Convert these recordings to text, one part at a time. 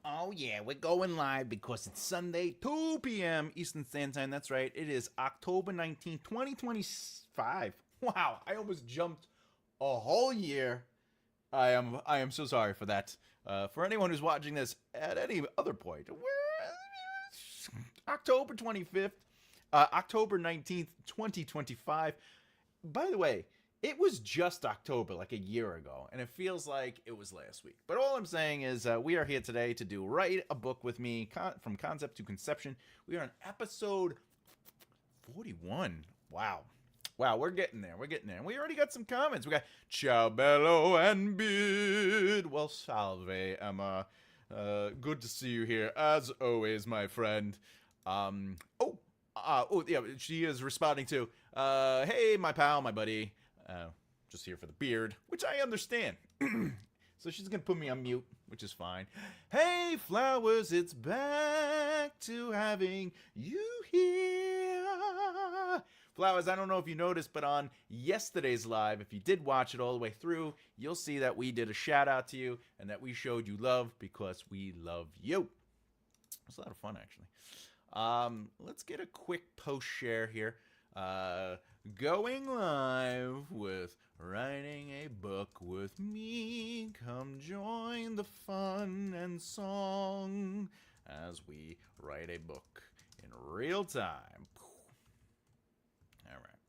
Oh, yeah, we're going live because it's Sunday, 2 p.m. Eastern Standard Time. That's right. It is October 19th, 2025. Wow, I almost jumped a whole year. I am so sorry for that. For anyone who's watching this at any other point, we're October 25th, October 19th, 2025. By the way, it was just October, like a year ago, and it feels like it was last week. But all I'm saying is we are here today to do Write a Book with Me, from concept to conception. We are on episode 41. Wow. Wow, we're getting there. We're getting there. And we already got some comments. We got Ciao Bello and Bid. Well, salve, Emma. Good to see you here, as always, my friend. Yeah, she is responding to, hey, my pal, my buddy. Just here for the beard, which I understand. So she's gonna put me on mute, which is fine. Hey, Flowers, it's back to having you here. Flowers, I don't know if you noticed, but on yesterday's live, if you did watch it all the way through, you'll see that we did a shout out to you and that we showed you love because we love you. It was a lot of fun, actually. Let's get a quick post share here. Going live with Writing a Book with Me. Come join the fun and song as we write a book in real time. All right.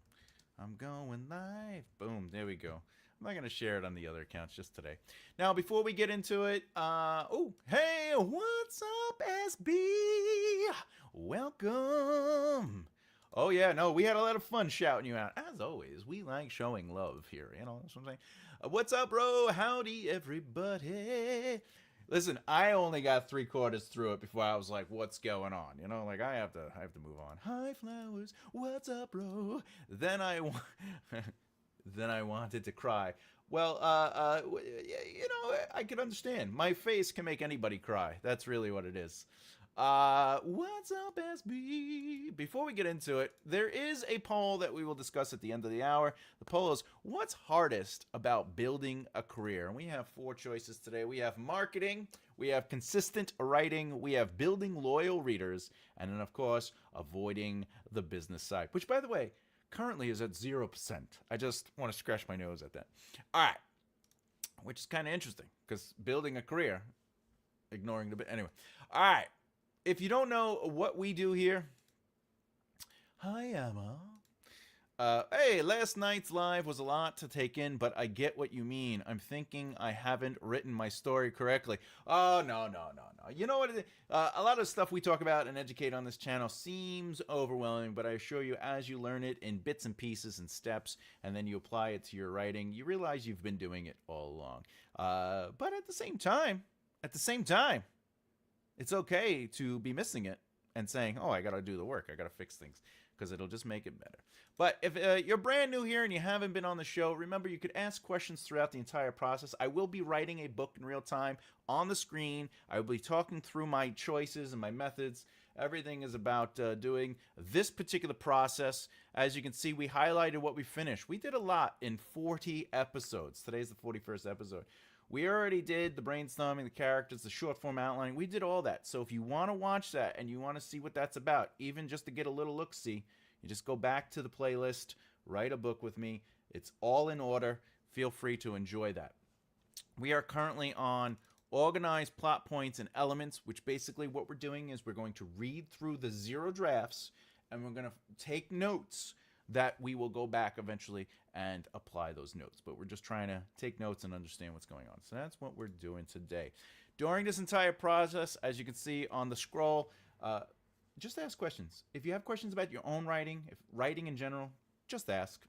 I'm going live. Boom. There we go. I'm not going to share it on the other accounts just today. Now, before we get into it, hey, what's up, SB? Welcome. Oh, yeah, no, we had a lot of fun shouting you out. As always, we like showing love here, you know, that's what I'm saying. What's up, bro? Howdy, everybody. Listen, I only got 3/4 through it before I was like, what's going on? You know, like, I have to move on. Hi, Flowers. What's up, bro? Then I wanted to cry. Well, you know, I can understand. My face can make anybody cry. That's really what it is. What's up, SB? Before we get into it, there is a poll that we will discuss at the end of the hour. The poll is, what's hardest about building a career? And we have 4 choices today. We have marketing, we have consistent writing, we have building loyal readers, and then, of course, avoiding the business side, which, by the way, currently is at 0%. I just want to scratch my nose at that. All right, which is kind of interesting, because building a career, ignoring the bit. Anyway, all right. If you don't know what we do here, hi, Emma. Hey, last night's live was a lot to take in, but I get what you mean. I'm thinking I haven't written my story correctly. Oh, no. You know what? A lot of stuff we talk about and educate on this channel seems overwhelming, but I assure you, as you learn it in bits and pieces and steps, and then you apply it to your writing, you realize you've been doing it all along. But at the same time, it's okay to be missing it and saying, oh, I got to do the work. I got to fix things, because it'll just make it better. But if you're brand new here and you haven't been on the show, remember you could ask questions throughout the entire process. I will be writing a book in real time on the screen. I will be talking through my choices and my methods. Everything is about doing this particular process. As you can see, we highlighted what we finished. We did a lot in 40 episodes. Today's the 41st episode. We already did the brainstorming, the characters, the short form outlining. We did all that. So if you want to watch that and you want to see what that's about, even just to get a little look-see, you just go back to the playlist, Write a Book with Me. It's all in order. Feel free to enjoy that. We are currently on organized plot points and elements, which basically what we're doing is we're going to read through the 0 drafts and we're going to take notes that we will go back eventually and apply those notes. But we're just trying to take notes and understand what's going on. So that's what we're doing today. During this entire process, as you can see on the scroll, just ask questions. If you have questions about your own writing, if writing in general, just ask.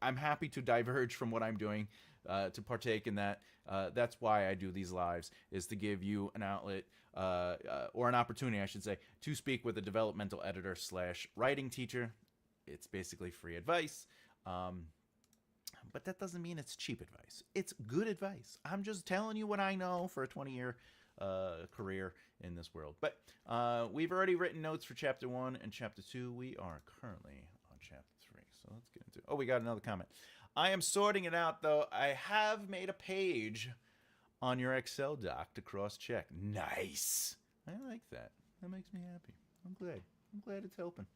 I'm happy to diverge from what I'm doing to partake in that. That's why I do these lives, is to give you an outlet or an opportunity, I should say, to speak with a developmental editor / writing teacher. It's basically free advice, but that doesn't mean it's cheap advice. It's good advice. I'm just telling you what I know for a 20-year career in this world. But we've already written notes for Chapter 1 and Chapter 2. We are currently on Chapter 3, so let's get into it. Oh, we got another comment. I am sorting it out, though. I have made a page on your Excel doc to cross-check. Nice. I like that. That makes me happy. I'm glad it's helping.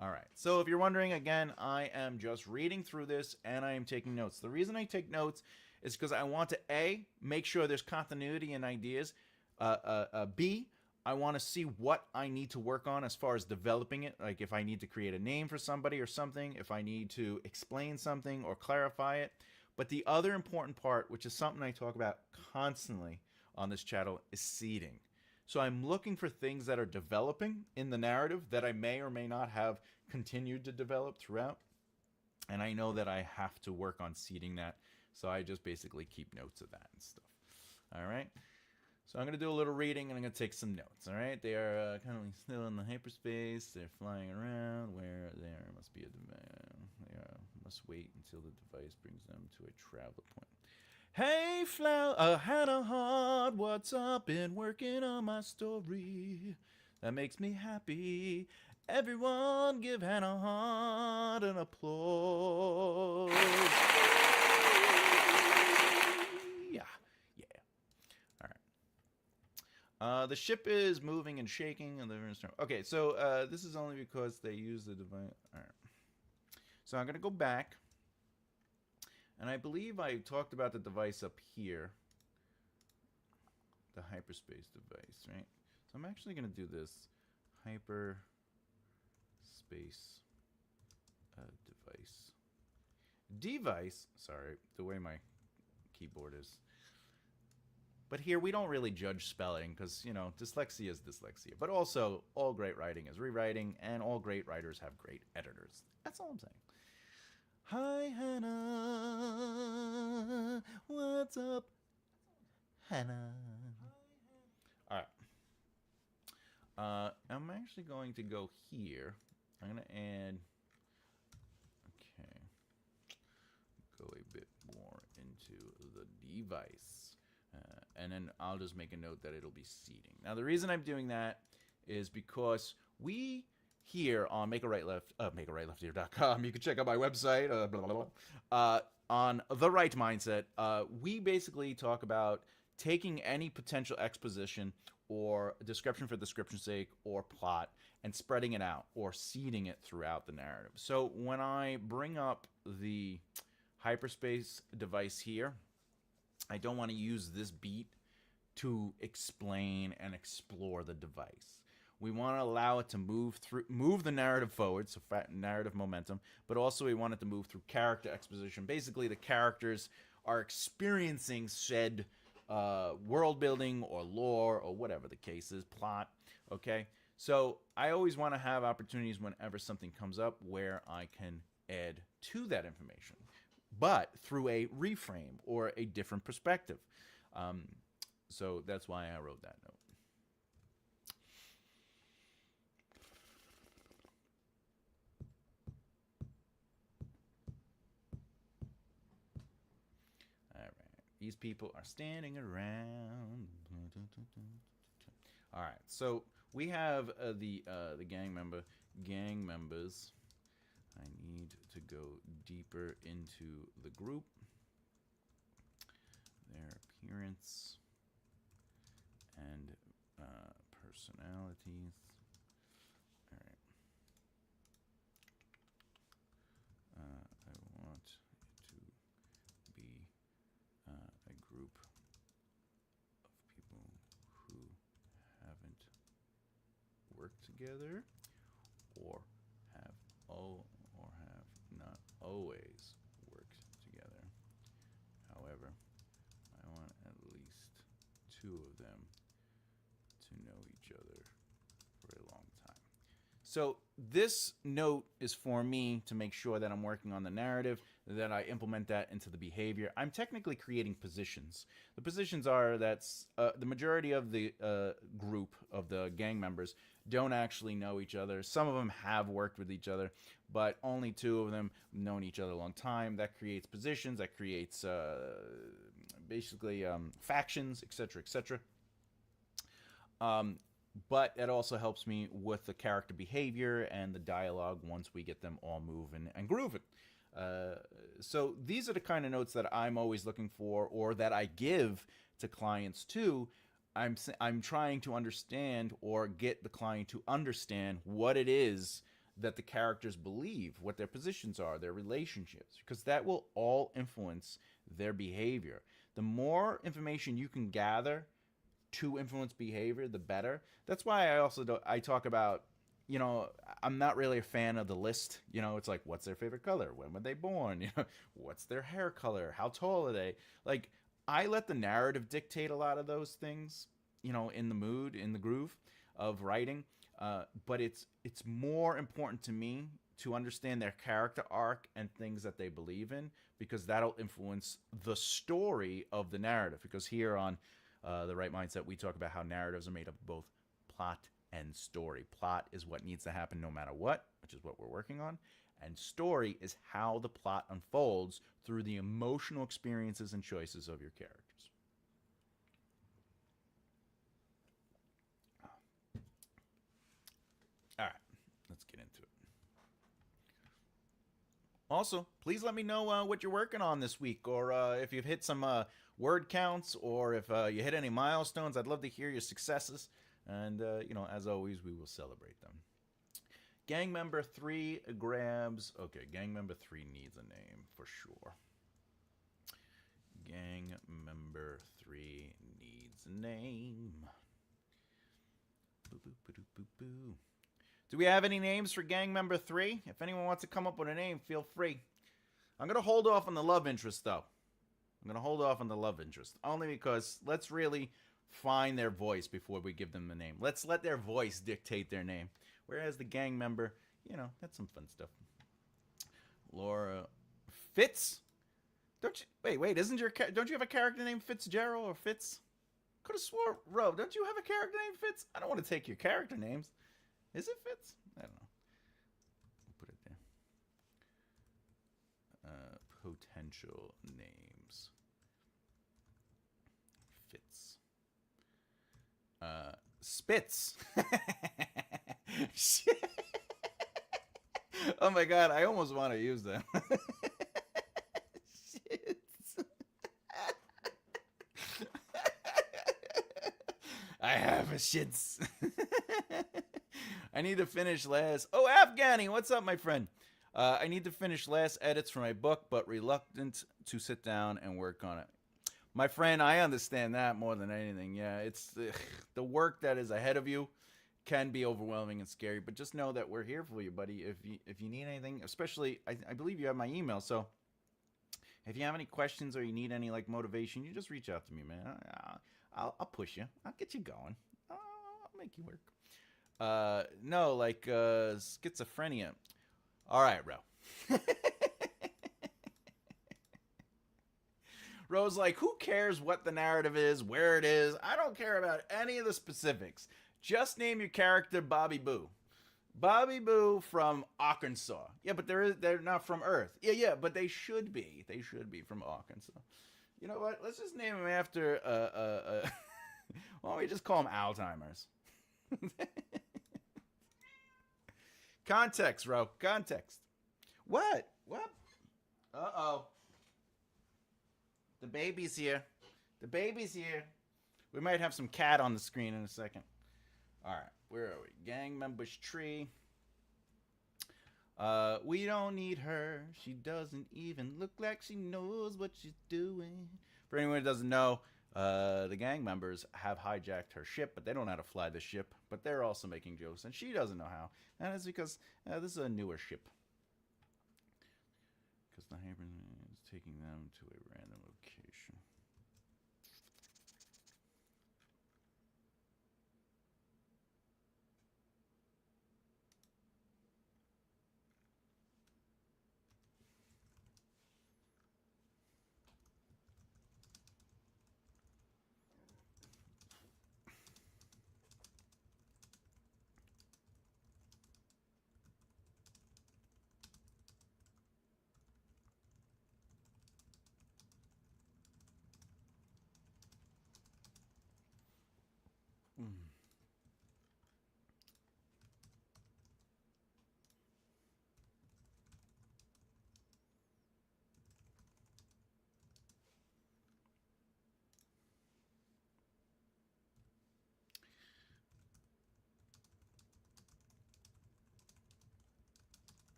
All right. So if you're wondering, again, I am just reading through this and I am taking notes. The reason I take notes is because I want to, A, make sure there's continuity in ideas. B, I want to see what I need to work on as far as developing it. Like if I need to create a name for somebody or something, if I need to explain something or clarify it. But the other important part, which is something I talk about constantly on this channel, is seeding. So I'm looking for things that are developing in the narrative that I may or may not have continued to develop throughout. And I know that I have to work on seeding that. So I just basically keep notes of that and stuff. All right. So I'm going to do a little reading and I'm going to take some notes. All right. They are currently still in the hyperspace. They're flying around where there must be a device. They must wait until the device brings them to a travel point. Hey, Hannah Hart, what's up? Been working on my story. That makes me happy. Everyone give Hannah Hart an applause. Yeah. All right. The ship is moving and shaking. Okay, so this is only because they use the device. All right. So I'm going to go back. And I believe I talked about the device up here. The hyperspace device, right? So I'm actually going to do this hyperspace device. Sorry, the way my keyboard is. But here we don't really judge spelling because, you know, dyslexia is dyslexia. But also, all great writing is rewriting, and all great writers have great editors. That's all I'm saying. Hi, Hannah. What's up, Hannah? All right. I'm actually going to go here. I'm going to add... Okay. Go a bit more into the device. And then I'll just make a note that it'll be seeding. Now, the reason I'm doing that is because we... Here on makearightleft.com, you can check out my website, on The Right Mindset. We basically talk about taking any potential exposition or description for description's sake or plot and spreading it out or seeding it throughout the narrative. So when I bring up the hyperspace device here, I don't want to use this beat to explain and explore the device. We want to allow it to move the narrative forward, so narrative momentum, but also we want it to move through character exposition. Basically, the characters are experiencing said world building or lore or whatever the case is, plot, okay? So I always want to have opportunities whenever something comes up where I can add to that information, but through a reframe or a different perspective. So that's why I wrote that note. These people are standing around. All right, so we have the gang members. I need to go deeper into the group, their appearance, and personalities. All right. I want it to be a group of people who haven't worked together or have not always worked together. However, I want at least two of them to know each other for a long time. So this note is for me to make sure that I'm working on the narrative, that I implement that into the behavior. I'm technically creating positions. The positions are that's the majority of the group of the gang members don't actually know each other. Some of them have worked with each other, but only two of them have known each other a long time. That creates positions. That creates basically factions, etc., etc. But it also helps me with the character behavior and the dialogue once we get them all moving and grooving. So these are the kind of notes that I'm always looking for, or that I give to clients too. I'm trying to understand or get the client to understand what it is that the characters believe, what their positions are, their relationships, because that will all influence their behavior. The more information you can gather to influence behavior, the better. That's why I talk about, I'm not really a fan of the list. It's like, what's their favorite color? When were they born? What's their hair color? How tall are they? Like, I let the narrative dictate a lot of those things, in the mood, in the groove of writing. But it's more important to me to understand their character arc and things that they believe in, because that'll influence the story of the narrative. Because here on The Right Mindset, we talk about how narratives are made up of both plot and story. Plot is what needs to happen no matter what, which is what we're working on. And story is how the plot unfolds through the emotional experiences and choices of your characters. All right, let's get into it. Also, please let me know what you're working on this week, or if you've hit some word counts, or if you hit any milestones. I'd love to hear your successes. And, as always, we will celebrate them. Gang member 3 grabs... Okay, gang member 3 needs a name for sure. Gang member 3 needs a name. Boo, boo, boo, boo, boo, boo. Do we have any names for gang member 3? If anyone wants to come up with a name, feel free. I'm going to hold off on the love interest, though. Only because let's really find their voice before we give them the name. Let's let their voice dictate their name. Whereas the gang member, that's some fun stuff. Laura Fitz? Don't you have a character named Fitzgerald or Fitz? Could have swore, Ro, don't you have a character named Fitz? I don't want to take your character names. Is it Fitz? I don't know. We'll put it there. Potential names. Fitz. Spitz. Oh my god, I almost want to use them. I have a shits. I need to finish last... Oh, Afghani, what's up, my friend? I need to finish last edits for my book, but reluctant to sit down and work on it. My friend, I understand that more than anything. Yeah, it's the work that is ahead of you can be overwhelming and scary, but just know that we're here for you, buddy. If you need anything, especially, I believe you have my email, so if you have any questions or you need any motivation, you just reach out to me, man. I'll push you. I'll get you going. I'll make you work. No, schizophrenia. All right, Ro. Ro's like, who cares what the narrative is, where it is? I don't care about any of the specifics. Just name your character Bobby Boo. Bobby Boo from Arkansas. Yeah, but they're not from Earth. Yeah, but they should be. They should be from Arkansas. You know what? Let's just name him after why don't we just call him Alzheimer's? Context, Ro. Context. What? Uh-oh. The baby's here. We might have some cat on the screen in a second. All right. Where are we? Gang members tree. We don't need her. She doesn't even look like she knows what she's doing. For anyone who doesn't know, the gang members have hijacked her ship, but they don't know how to fly the ship. But they're also making jokes, and she doesn't know how. And it's because this is a newer ship. Because the Haven is taking them to a random location.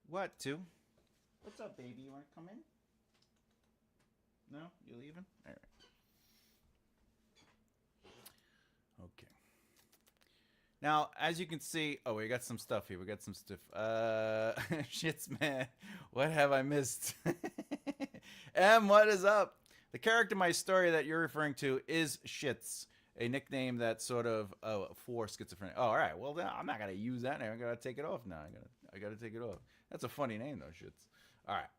What, two? What's up, baby? You want to come in? No? You leaving? All right. Okay. Now, as you can see, oh, we got some stuff here. We got some stuff. Shits, man. What have I missed? M, what is up? The character in my story that you're referring to is Shits, a nickname that's sort of for schizophrenia. Oh, all right. Well, then I'm not gonna use that name. I gotta take it off now. I gotta take it off. That's a funny name though, Shits. All right.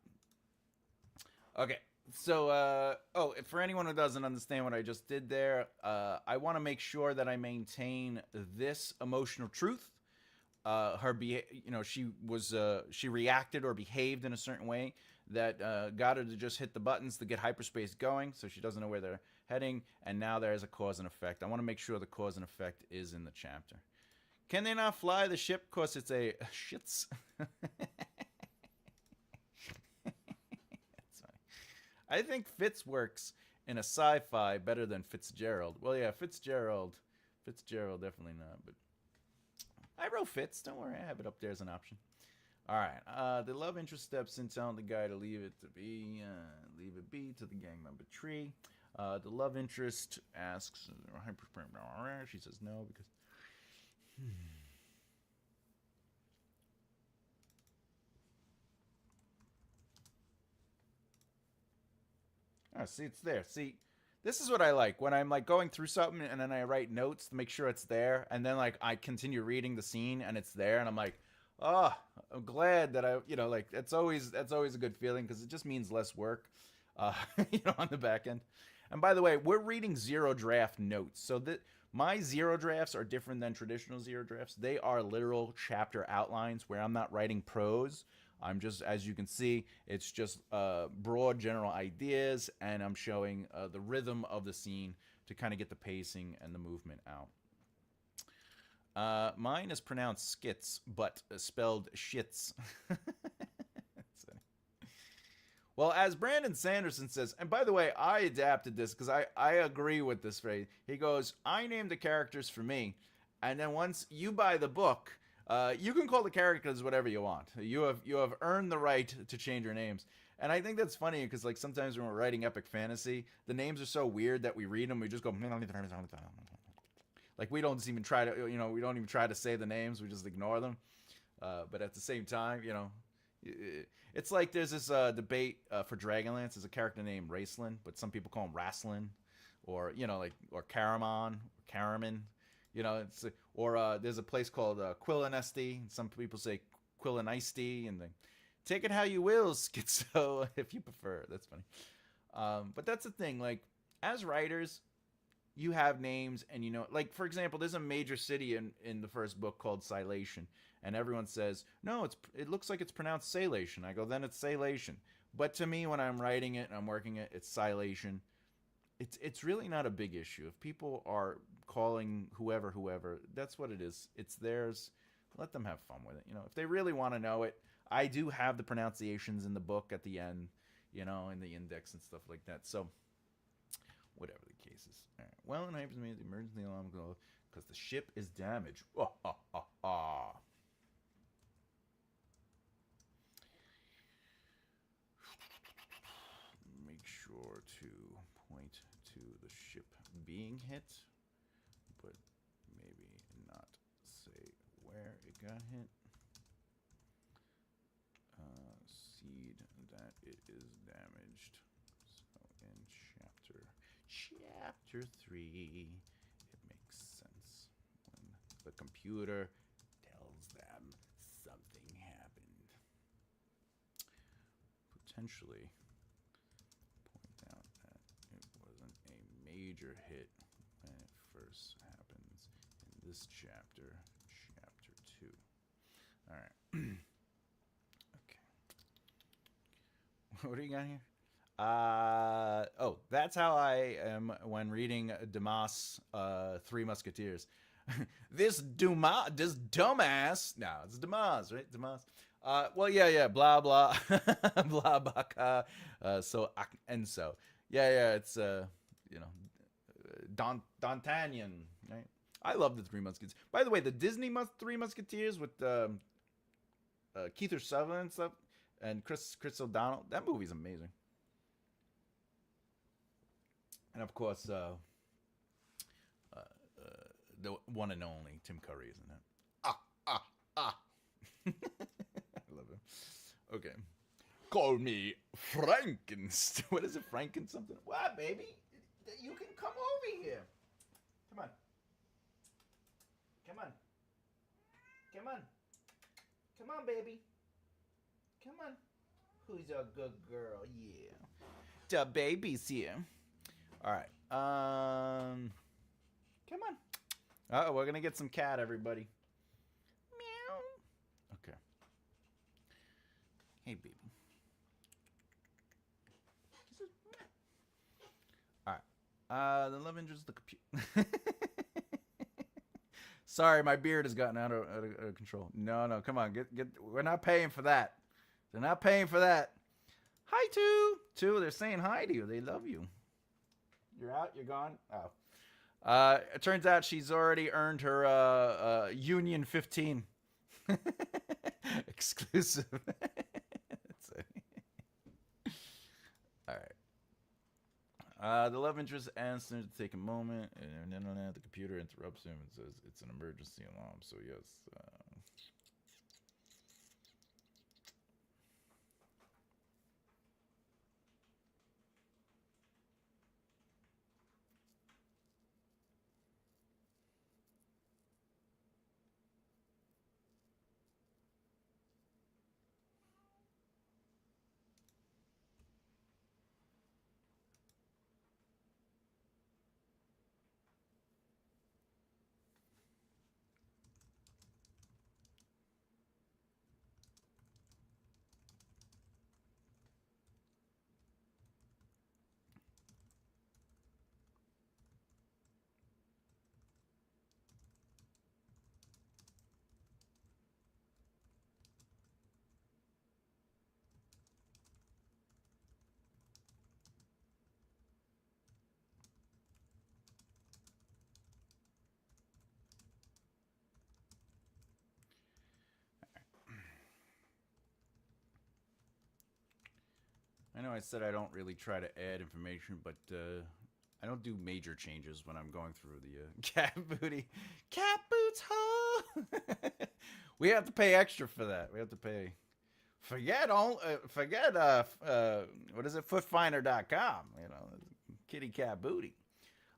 Okay. So, for anyone who doesn't understand what I just did there, I want to make sure that I maintain this emotional truth. She reacted or behaved in a certain way that got her to just hit the buttons to get hyperspace going, so she doesn't know where they're heading, and now there's a cause and effect. I want to make sure the cause and effect is in the chapter. Can they not fly the ship? Of course, it's a shits. I think Fitz works in a sci-fi better than Fitzgerald. Well, yeah, Fitzgerald definitely not. But I wrote Fitz. Don't worry, I have it up there as an option. All right. The love interest steps in, telling the guy to leave it be to the gang member tree. The love interest asks, she says no because. Oh, see, it's there. See, this is what I like when I'm like going through something and then I write notes to make sure it's there, and then like I continue reading the scene and it's there, and I'm like, oh, I'm glad that that's always a good feeling because it just means less work, on the back end. And by the way, we're reading zero draft notes, so that my zero drafts are different than traditional zero drafts. They are literal chapter outlines where I'm not writing prose. I'm just, as you can see, it's just broad general ideas, and I'm showing the rhythm of the scene to kind of get the pacing and the movement out. Mine is pronounced skits, but spelled shits. Well, as Brandon Sanderson says, and by the way, I adapted this because I agree with this phrase. He goes, I named the characters for me, and then once you buy the book, you can call the characters whatever you want. You have earned the right to change your names. And I think that's funny because like sometimes when we're writing epic fantasy, the names are so weird that we read them, we just go like we don't even try to we don't even try to say the names, we just ignore them. But at the same time, it's like there's this debate for Dragonlance. There's a character named Raceland, but some people call him Raslin, or or Caramon, or Caraman. It's there's a place called Quillanesti. Some people say Quillanesti, and take it how you will, Schizo, if you prefer. That's funny. But that's the thing. Like, as writers, you have names, and like, for example, there's a major city in the first book called Silation, and everyone says, no, it looks like it's pronounced Salation. I go, then it's Salation. But to me, when I'm writing it and I'm working it, it's Silation. It's really not a big issue. If people are calling whoever, that's what it is. It's theirs. Let them have fun with it. If they really want to know it, I do have the pronunciations in the book at the end, in the index and stuff like that. So, whatever the case is. All right. Well, and I have to make the emergency alarm go because the ship is damaged. Make sure to point to the ship being hit, but maybe not say where it got hit. Seed that it is damaged. So in chapter 3, it makes sense when the computer tells them something happened. Potentially point out that it wasn't a major hit when it first happens in this chapter 2. All right. What do you got here? That's how I am when reading Dumas' Three Musketeers. this dumbass. No, it's Dumas, right? Dumas. Blah blah, blah baka. And so. Yeah. It's D'Artagnan, right? I love the Three Musketeers. By the way, the Disney Three Musketeers with Keith Sutherland and stuff, and Chris O'Donnell. That movie's amazing. And of course, the one and only Tim Curry is in it. Ah. I love him. Okay. Call me Frankenstein. What is it, Franken something? What, baby? You can come over here. Come on. Come on. Come on. Come on, baby. Come on. Who's a good girl? Yeah. The baby's here. All right. Come on. Oh, we're gonna get some cat, everybody. Meow. Okay. Hey, baby. All right. The love interest, the computer. Sorry, my beard has gotten out of control. No, come on, get. We're not paying for that. They're not paying for that. Hi, two. They're saying hi to you. They love you. You're out. You're gone. Oh. It turns out she's already earned her Union 15 exclusive. All right. The love interest asks him to take a moment, and then the computer interrupts him and says it's an emergency alarm. So yes. I know I said I don't really try to add information, but I don't do major changes when I'm going through the cat booty. Cat boots, ho! We have to pay extra for that. We have to pay. Forget what is it? Footfinder.com. You know, kitty cat booty.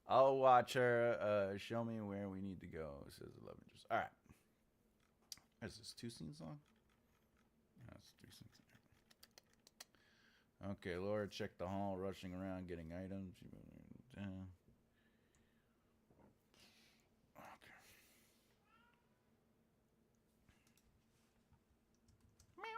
I'll watch her. Show me where we need to go. Says 11 inches. All right. Is this 2 scene song? No, it's 3 scenes. Okay, Laura checked the hall, rushing around, getting items. Okay. Meow.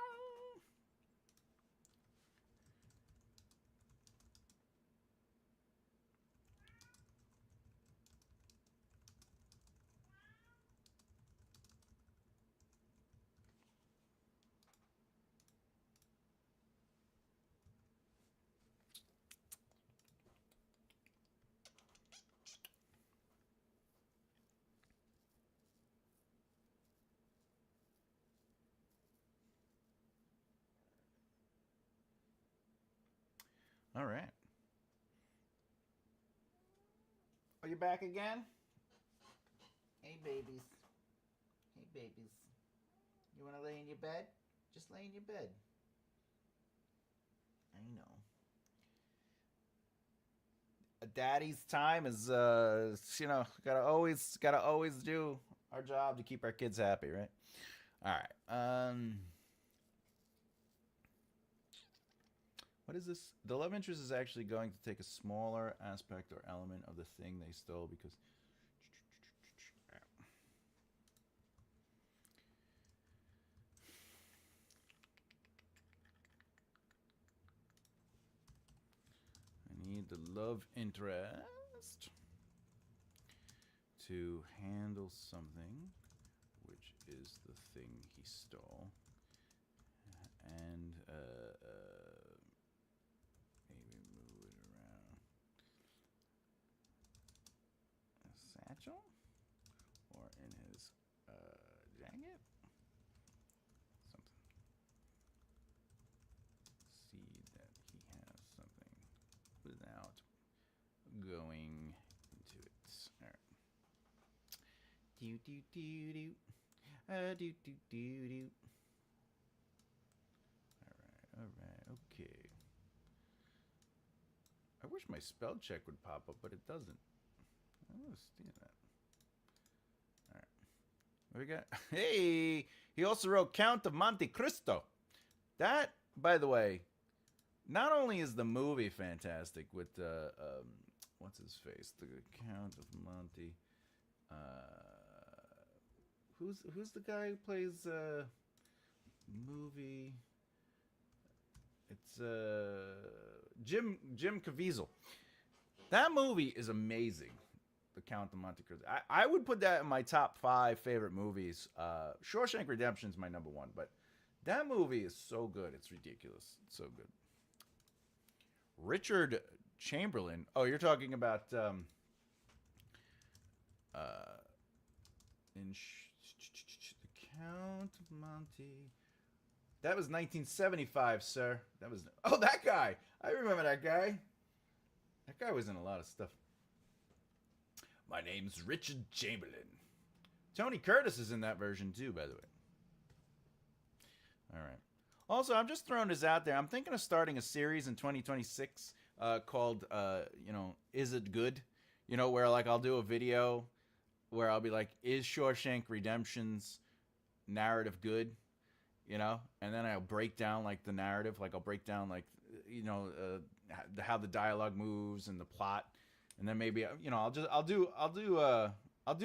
All right. Are you back again? Hey, babies. Hey, babies. You want to lay in your bed? Just lay in your bed. I know. A daddy's time is, gotta always do our job to keep our kids happy, right? All right. What is this? The love interest is actually going to take a smaller aspect or element of the thing they stole because. I need the love interest to handle something, which is the thing he stole, and maybe move it around. A satchel, or in his jacket, something. going into it. All right. Do do do do. Do do do do. All right. Okay. I wish my spell check would pop up, but it doesn't. I want to see that. All right. What we got? Hey! He also wrote Count of Monte Cristo. That, by the way, not only is the movie fantastic with what's his face, the Count of Monte. Who's the guy who plays movie? It's Jim Caviezel. That movie is amazing. The Count of Monte Cristo. I would put that in my top 5 favorite movies. Shawshank Redemption is my number 1, but that movie is so good. It's ridiculous. It's so good. Richard Chamberlain. Oh, you're talking about in the Count of Monte. That was 1975, sir. That was that guy. I remember that guy. That guy was in a lot of stuff. My name's Richard Chamberlain. Tony Curtis is in that version too, by the way. All right. Also, I'm just throwing this out there. I'm thinking of starting a series in 2026 called, Is It Good? Where like I'll do a video where I'll be like, is Shawshank Redemption's narrative good? And then I'll break down like the narrative. Like I'll break down like, how the dialogue moves and the plot. And then maybe, I'll do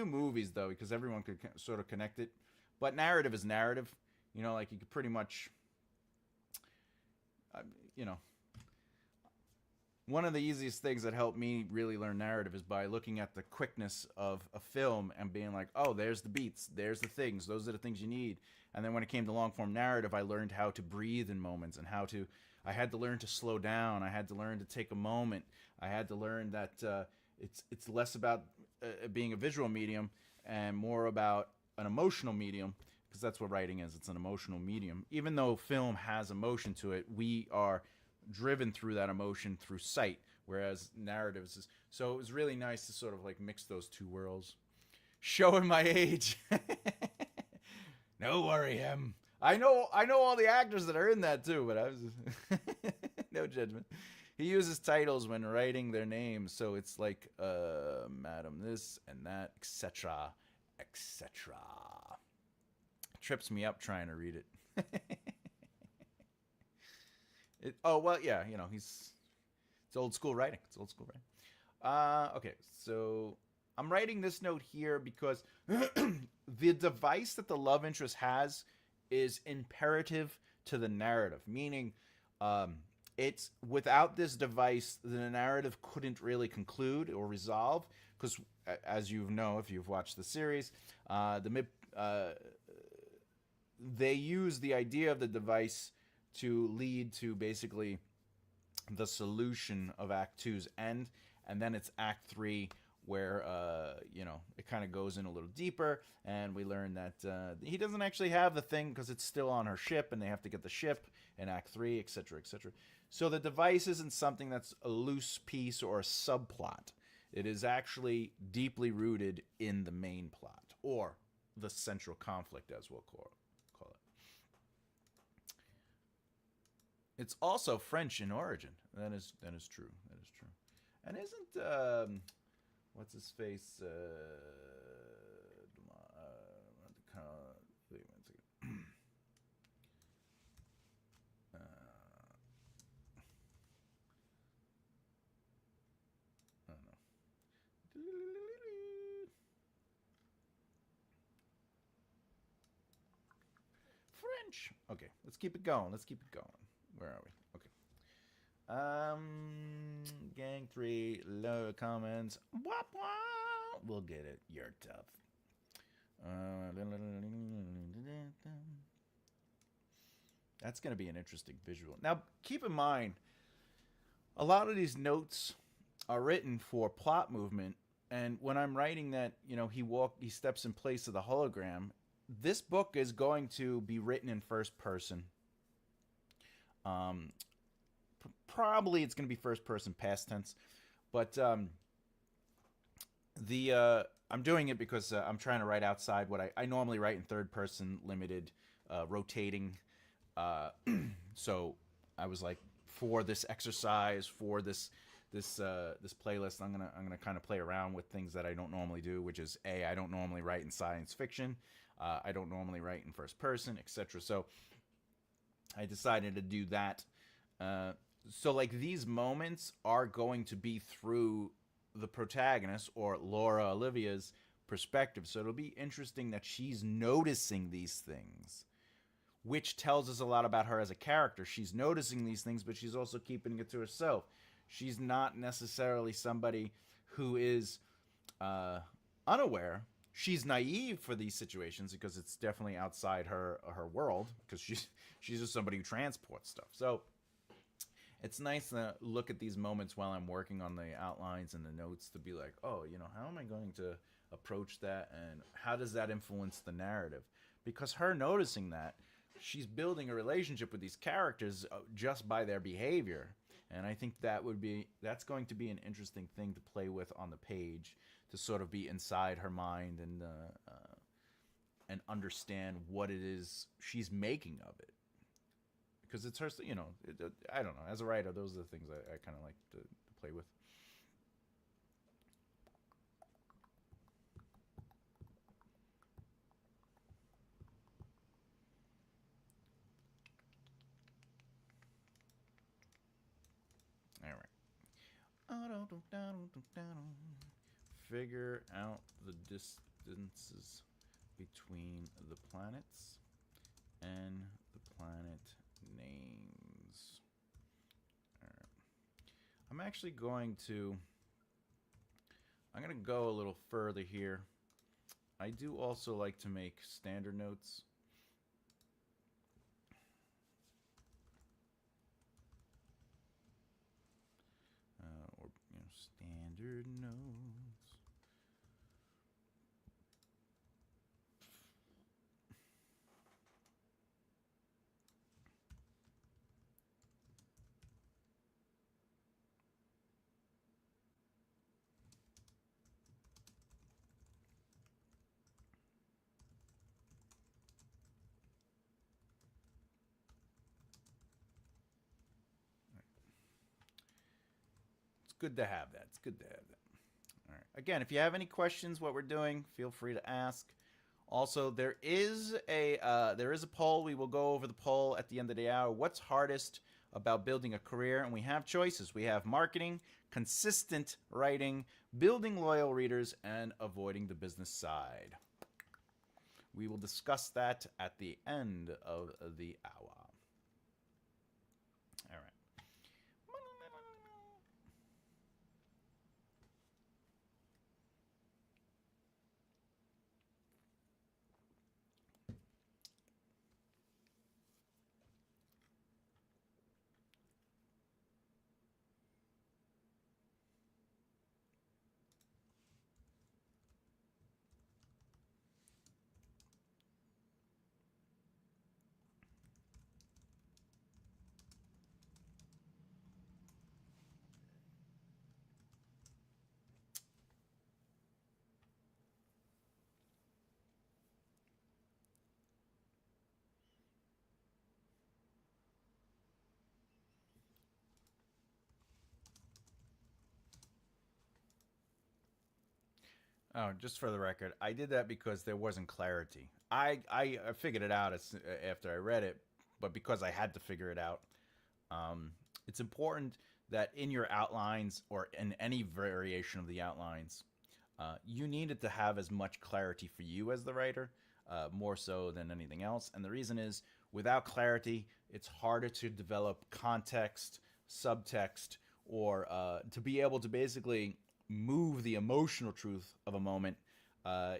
movies though, because everyone could sort of connect it. But narrative is narrative. Like you could pretty much, one of the easiest things that helped me really learn narrative is by looking at the quickness of a film and being like, oh, there's the beats, there's the things, those are the things you need. And then when it came to long form narrative, I learned how to breathe in moments and I had to learn to slow down. I had to learn to take a moment. I had to learn that it's less about being a visual medium and more about an emotional medium, because that's what writing is. It's an emotional medium. Even though film has emotion to it, we are driven through that emotion through sight, whereas narratives is. So it was really nice to sort of like mix those two worlds. Showing my age. No worry, Em. I know all the actors that are in that too, but I was no judgment. He uses titles when writing their names, so it's like Madam this and that, etc., etc. Trips me up trying to read it. It's old school writing. Okay, so I'm writing this note here because the device that the love interest has is imperative to the narrative, meaning it's without this device, the narrative couldn't really conclude or resolve, because as you know, if you've watched the series, they use the idea of the device to lead to basically the solution of Act 2's end, and then it's Act 3 where it kind of goes in a little deeper, and we learn that he doesn't actually have the thing because it's still on her ship, and they have to get the ship in Act 3, etc., etc. So the device isn't something that's a loose piece or a subplot. It is actually deeply rooted in the main plot, or the central conflict, as we'll call it. It's also French in origin. That is true. And isn't what's his face? Wait 1 second. I don't know. French. Okay, let's keep it going. Where are we? Okay. Gang 3, low comments. Wop wop. We'll get it. You're tough. That's going to be an interesting visual. Now, keep in mind, a lot of these notes are written for plot movement, and when I'm writing that, he steps in place of the hologram, this book is going to be written in first person. Probably it's going to be first person past tense, but The I'm doing it because I'm trying to write outside what I normally write in third person limited, rotating. Uh, so I was like, for this exercise, for this playlist, I'm gonna kind of play around with things that I don't normally do, which is I don't normally write in science fiction, I don't normally write in first person, etc. So I decided to do that. Uh, so like these moments are going to be through the protagonist or Laura Olivia's perspective. So it'll be interesting that she's noticing these things, which tells us a lot about her as a character. She's noticing these things, but she's also keeping it to herself. She's not necessarily somebody who is uh, unaware. She's naive for these situations because it's definitely outside her world, because she's just somebody who transports stuff. So it's nice to look at these moments while I'm working on the outlines and the notes to be like, oh, how am I going to approach that, and how does that influence the narrative? Because her noticing that, she's building a relationship with these characters just by their behavior. And I think that's going to be an interesting thing to play with on the page, to sort of be inside her mind and understand what it is she's making of it, because it's her. I don't know. As a writer, those are the things I kind of like to play with. All right. Figure out the distances between the planets and the planet names. All right. I'm actually I'm going to go a little further here. I do also like to make standard notes. Or standard notes. It's good to have that. It's good to have that. All right. Again, if you have any questions what we're doing, feel free to ask. Also, there is a poll. We will go over the poll at the end of the hour. What's hardest about building a career? And we have choices. We have marketing, consistent writing, building loyal readers, and avoiding the business side. We will discuss that at the end of the hour. All right. Oh, just for the record, I did that because there wasn't clarity. I figured it out after I read it, but because I had to figure it out, it's important that in your outlines or in any variation of the outlines, you need it to have as much clarity for you as the writer, more so than anything else. And the reason is, without clarity, it's harder to develop context, subtext, or to be able to basically move the emotional truth of a moment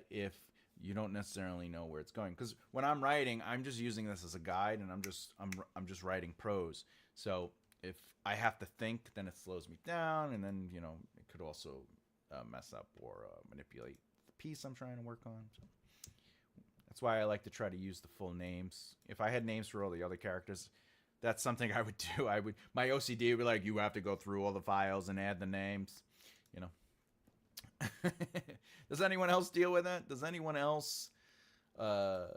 if you don't necessarily know where it's going. Because when I'm writing, I'm just using this as a guide, and I'm just writing prose. So if I have to think, then it slows me down, and then it could also mess up or manipulate the piece I'm trying to work on. So that's why I like to try to use the full names. If I had names for all the other characters, that's something I would do. My OCD would be like, you have to go through all the files and add the names, you know. Does anyone else deal with that? Does anyone else uh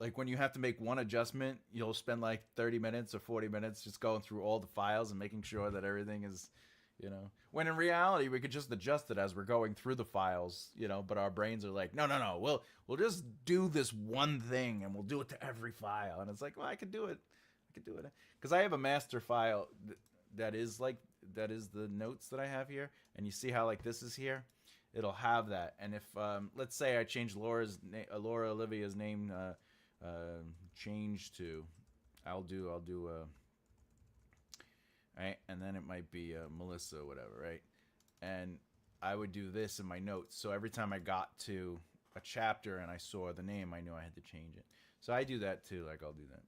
like when you have to make one adjustment, you'll spend like 30 minutes or 40 minutes just going through all the files and making sure that everything is, when in reality we could just adjust it as we're going through the files, but our brains are like, no, no, no, we'll just do this one thing and we'll do it to every file. And it's like, well, I could do it. Because I have a master file that is like, that is the notes that I have here. And you see how like this is here? It'll have that. And if, let's say I change Laura Olivia's name, change to, I'll do, right? And then it might be Melissa or whatever, right? And I would do this in my notes. So every time I got to a chapter and I saw the name, I knew I had to change it. So I do that too. Like I'll do that.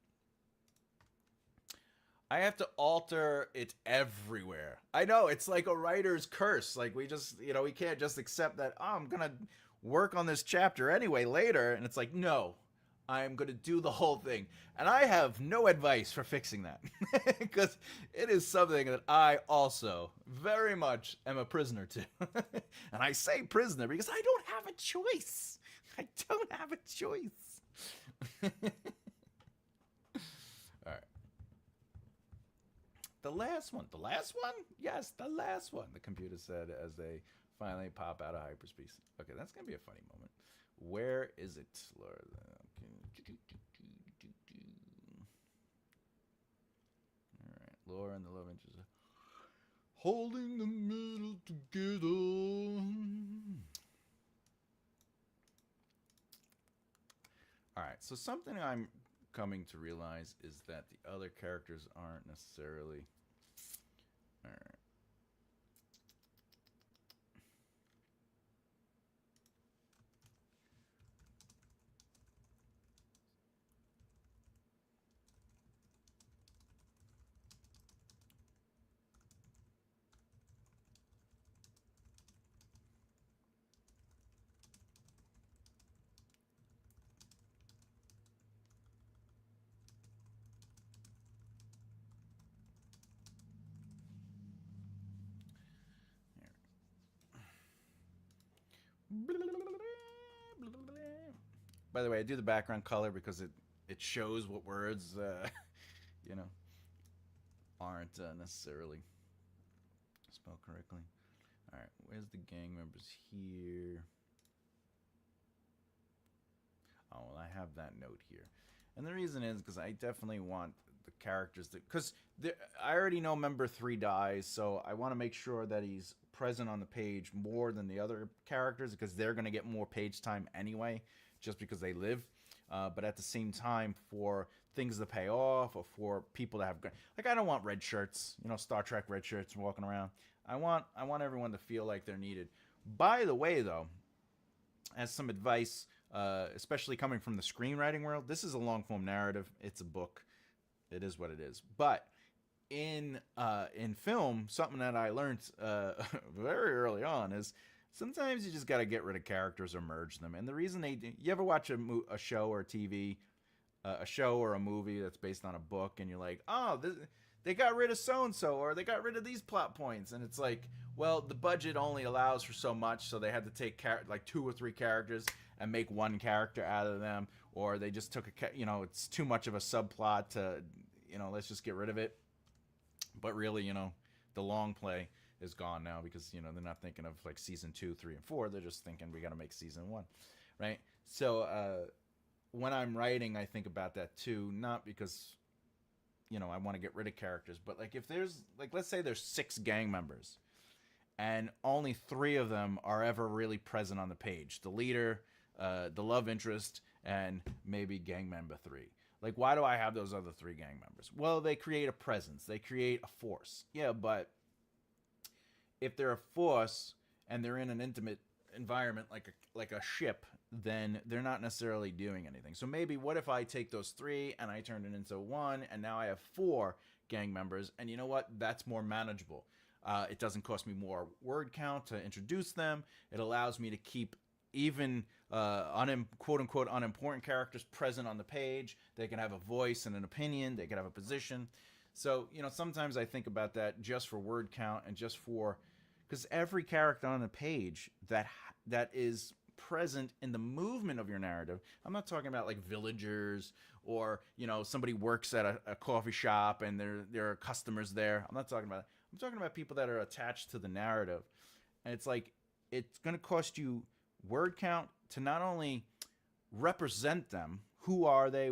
I have to alter it everywhere. I know, it's like a writer's curse. Like we just, we can't just accept that, oh, I'm going to work on this chapter anyway later. And it's like, no, I'm going to do the whole thing. And I have no advice for fixing that because it is something that I also very much am a prisoner to. And I say prisoner because I don't have a choice. I don't have a choice. All right. The last one? Yes, the last one, the computer said as they finally pop out of hyperspace. Okay, that's going to be a funny moment. Where is it, Laura? All right, Laura and the love interest are holding the middle together. All right, so something I'm coming to realize is that the other characters aren't necessarily... All right. By the way, I do the background color because it shows what words you know aren't necessarily spelled correctly. All right, where's the gang members here? Oh, well, I have that note here, and the reason is because I definitely want the characters to, because I already know member 3 dies, so I want to make sure that he's present on the page more than the other characters because they're going to get more page time anyway, just because they live. But at the same time, for things to pay off or for people to have, like, I don't want red shirts, Star Trek red shirts walking around. I want everyone to feel like they're needed. By the way, though, as some advice, especially coming from the screenwriting world, this is a long form narrative. It's a book. It is what it is. But in film, something that I learned very early on is sometimes you just got to get rid of characters or merge them. And the reason you ever watch a show or TV, a show or a movie that's based on a book, and you're like, oh, they got rid of so-and-so, or they got rid of these plot points. And it's like, well, the budget only allows for so much, so they had to take like 2 or 3 characters and make one character out of them, or they just took it's too much of a subplot to, let's just get rid of it. But really, the long play is gone now because, they're not thinking of like season 2, 3, and 4. They're just thinking we got to make season 1, right? So when I'm writing, I think about that too, not because, I want to get rid of characters, but like if there's, like, let's say there's 6 gang members and only 3 of them are ever really present on the page. The leader, the love interest, and maybe gang member 3. Like, why do I have those other 3 gang members? Well, they create a presence. They create a force. Yeah, but if they're a force and they're in an intimate environment like a ship, then they're not necessarily doing anything. So maybe what if I take those 3 and I turn it into 1, and now I have 4 gang members, and you know what? That's more manageable. It doesn't cost me more word count to introduce them. It allows me to keep even quote-unquote unimportant characters present on the page. They can have a voice and an opinion. They can have a position. So, sometimes I think about that just for word count and just for, because every character on the page that is present in the movement of your narrative. I'm not talking about like villagers or somebody works at a coffee shop and there are customers there. I'm not talking about that. I'm talking about people that are attached to the narrative, and it's like it's going to cost you word count to not only represent them. Who are they?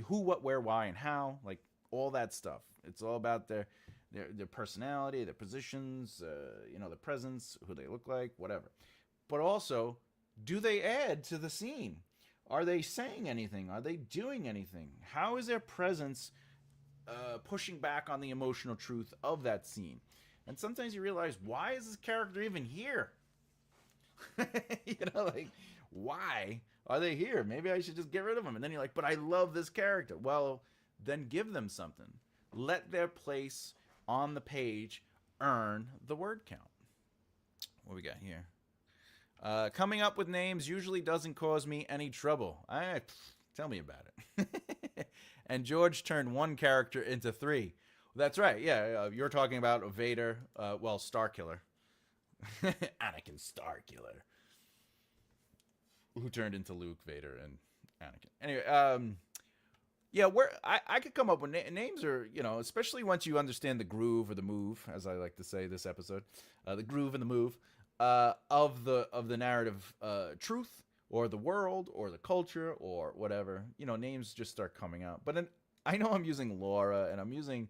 Who, what, where, why, and how? Like all that stuff. It's all about their personality, their positions, their presence, who they look like, whatever. But also, do they add to the scene? Are they saying anything? Are they doing anything? How is their presence pushing back on the emotional truth of that scene? And sometimes you realize, why is this character even here? Like, why are they here? Maybe I should just get rid of them. And then you're like, but I love this character. Well, then give them something. Let their place on the page earn the word count. What we got here? Coming up with names usually doesn't cause me any trouble. Tell me about it. And George turned one character into 3. That's right. Yeah, you're talking about Vader. Starkiller. Anakin Starkiller. Who turned into Luke, Vader, and Anakin. Anyway, I could come up with names, or especially once you understand the groove or the move, as I like to say this episode, the groove and the move of the narrative truth or the world or the culture or whatever. Names just start coming out. But then I know I'm using Laura, and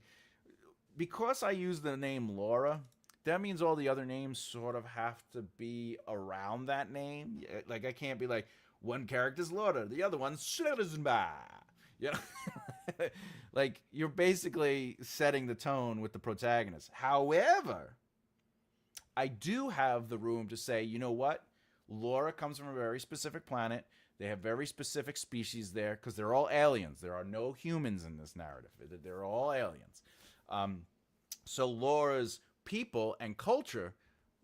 because I use the name Laura. That means all the other names sort of have to be around that name. Like, I can't be like, one character's Laura, the other one's Schlerzba. Like, you're basically setting the tone with the protagonist. However, I do have the room to say, you know what? Laura comes from a very specific planet. They have very specific species there because they're all aliens. There are no humans in this narrative. They're all aliens. So Laura's people and culture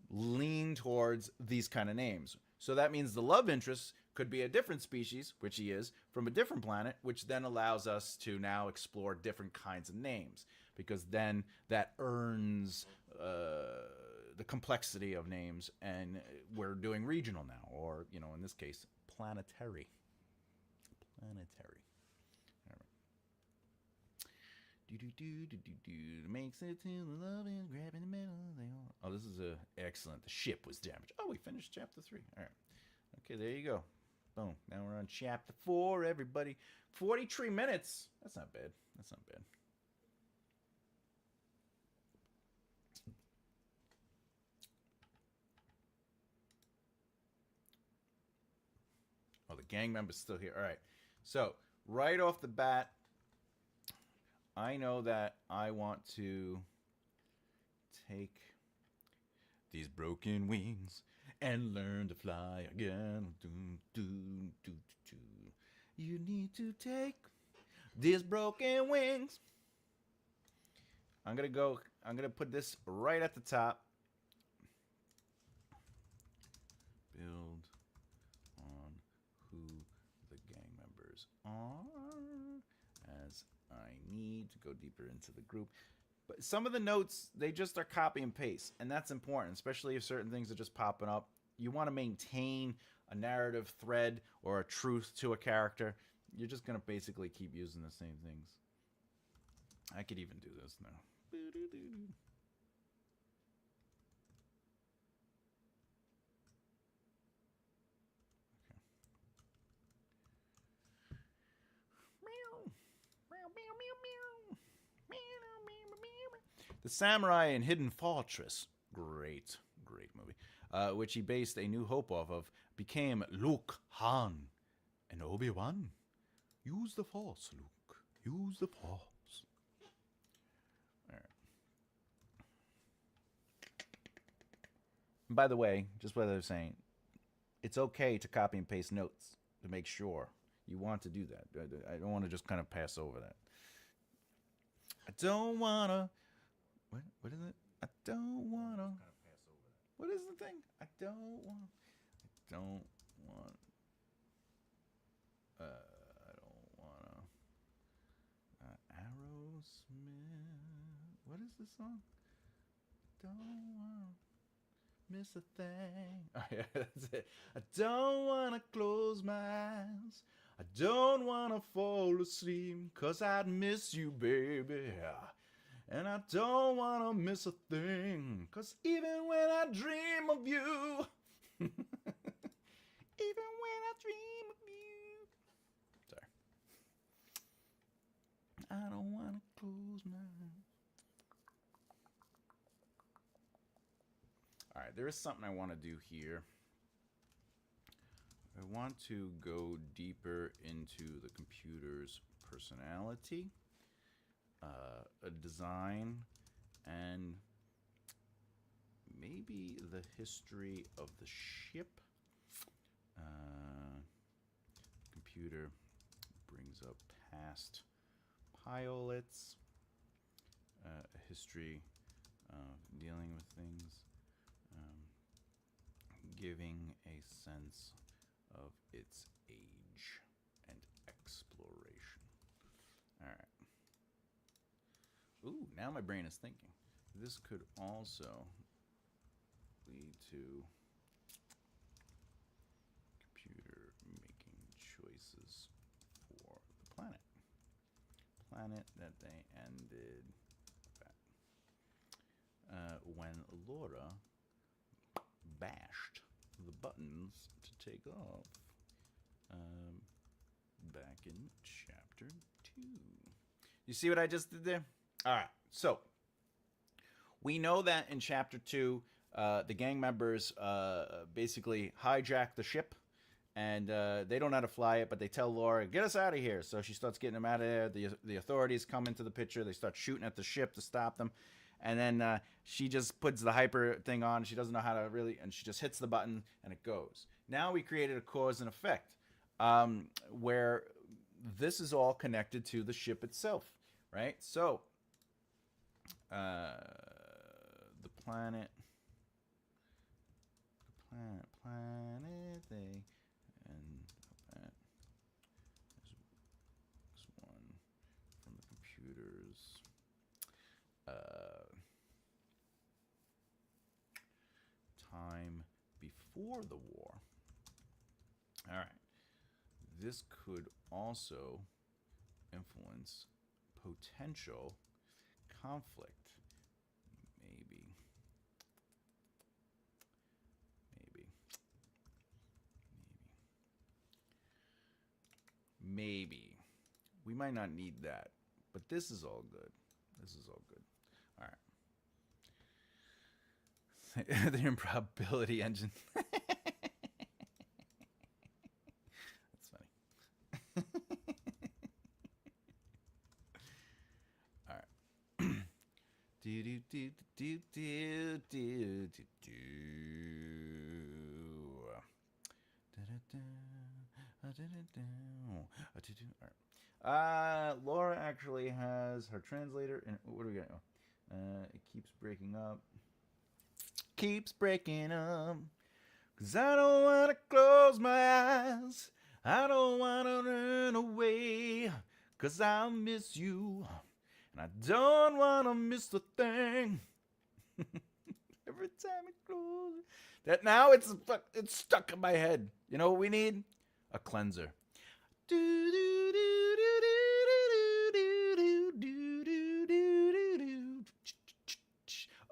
lean towards these kind of names. So that means the love interest could be a different species, which he is, from a different planet, which then allows us to now explore different kinds of names, because then that earns the complexity of names, and we're doing regional now, or, in this case, planetary. Planetary. Makes it till the love is grabbing the middle. Oh, this is excellent. The ship was damaged. Oh, we finished chapter 3. All right. Okay, there you go. Boom. Now we're on chapter 4, everybody. 43 minutes. That's not bad. That's not bad. Oh, the gang member's still here. All right. So, right off the bat, I know that I want to take these broken wings and learn to fly again. You need to take these broken wings. I'm going to put this right at the top. Build on who the gang members are, as I need to go deeper into the group. But some of the notes, they just are copy and paste, and that's important, especially if certain things are just popping up. You want to maintain a narrative thread or a truth to a character. You're just going to basically keep using the same things. I could even do this now. The Samurai in Hidden Fortress, great movie, which he based A New Hope off of, became Luke, Han, and Obi-Wan. Use the Force, Luke. Use the Force. All right. And by the way, just what I was saying, it's okay to copy and paste notes to make sure you want to do that. I don't want to just kind of pass over that. I don't want to... What is it? I don't want to... What is the thing? I don't want... I don't want... I don't want to... Aerosmith... What is the song? Don't want... miss a thing. Oh, yeah, that's it. I don't wanna close my eyes. I don't wanna fall asleep, 'cause I'd miss you, baby. And I don't wanna miss a thing, 'cause even when I dream of you, even when I dream of you. Sorry. I don't wanna close my eyes. All right, there is something I want to do here. I want to go deeper into the computer's personality, a design, and maybe the history of the ship. Computer brings up past pilots, a history of dealing with things, giving a sense of its age and exploration. All right. Ooh, now my brain is thinking. This could also lead to computer making choices for the planet. Planet that they ended when Laura bashed the buttons to take off back in chapter 2. You see what I just did there? All right, so we know that in chapter 2, the gang members basically hijack the ship, and they don't know how to fly it, but they tell Laura, get us out of here. So she starts getting them out of there. The authorities come into the picture. They start shooting at the ship to stop them. And then she just puts the hyper thing on. She doesn't know how to really, and she just hits the button and it goes. Now we created a cause and effect where this is all connected to the ship itself, right? So the planet, they, and that is one from the computers. Time before the war. All right. This could also influence potential conflict. Maybe. We might not need that, but this is all good. This is all good. All right. The improbability engine. That's funny. All right. Do do do do do do do do. Laura actually has her translator, and what do we got? It keeps breaking up. Keeps breaking up. 'Cause I don't want to close my eyes. I don't want to run away. 'Cause I'll miss you. And I don't want to miss the thing. Every time it closes. That now it's stuck in my head. You know what we need? A cleanser.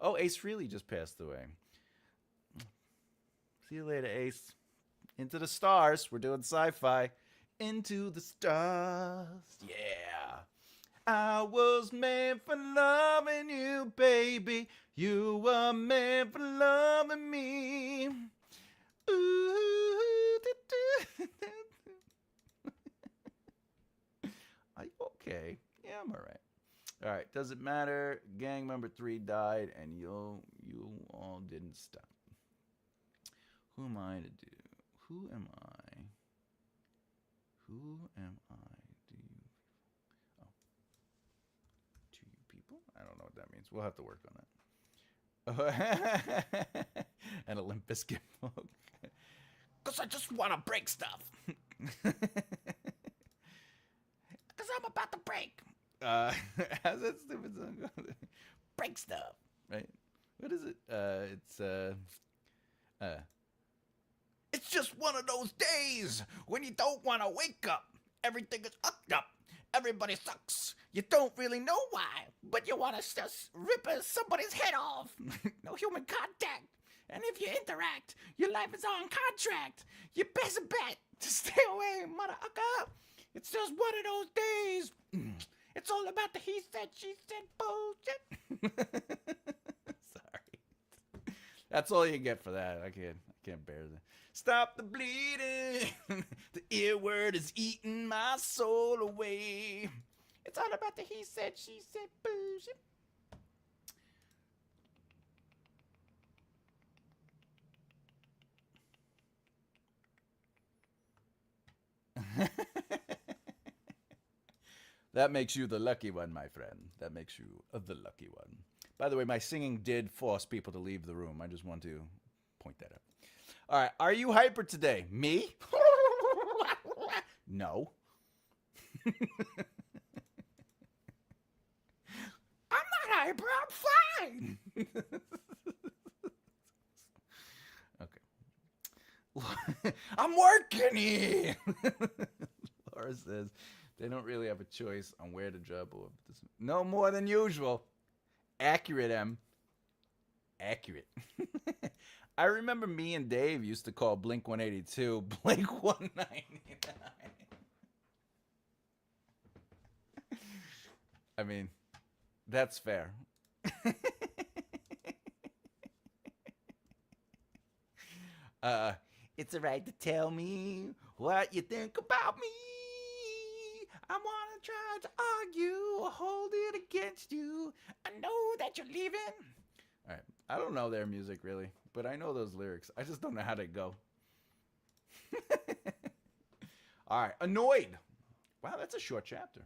Oh, Ace Frehley just passed away. See you later, Ace. Into the stars. We're doing sci-fi. Into the stars. Yeah. I was meant for loving you, baby. You were meant for loving me. Ooh. Are you okay? Yeah, I'm all right. All right, doesn't matter. Gang member 3 died, and you all didn't stop. Who am I to do? Who am I? Who am I? Do you? Oh, to you people? I don't know what that means. We'll have to work on that. And a Limp Bizkit book. 'Cause I just want to break stuff. 'Cause I'm about to break. How's that stupid song go? Break stuff, right? What is it? It's Uh, it's just one of those days when you don't want to wake up. Everything is up. Everybody sucks. You don't really know why, but you want to just rip somebody's head off. No human contact. And if you interact, your life is on contract. You best bet to stay away, motherfucker. It's just one of those days. It's all about the he said, she said bullshit. Sorry. That's all you get for that. I can't bear that. Stop the bleeding. The ear word is eating my soul away. It's all about the he said, she said bullshit. That makes you the lucky one, my friend. That makes you the lucky one. By the way, my singing did force people to leave the room. I just want to point that out. All right, are you hyper today? Me? No. I'm not hyper. I'm fine. Okay. I'm working here. Laura says they don't really have a choice on where to drop off. No more than usual. Accurate, M. Accurate. I remember me and Dave used to call Blink 182 Blink 199. I mean, that's fair. It's alright to tell me what you think about me. I wanna try to argue or hold it against you. I know that you're leaving. Alright, I don't know their music really, but I know those lyrics. I just don't know how they go. Alright, annoyed. Wow, that's a short chapter.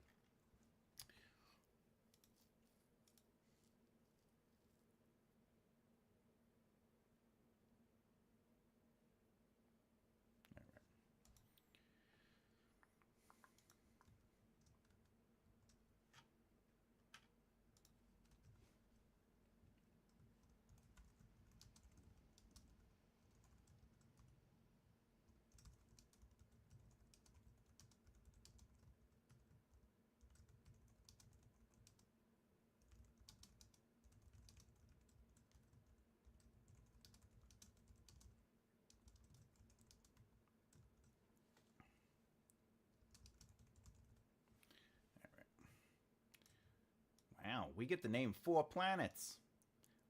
Wow, we get to name 4 planets.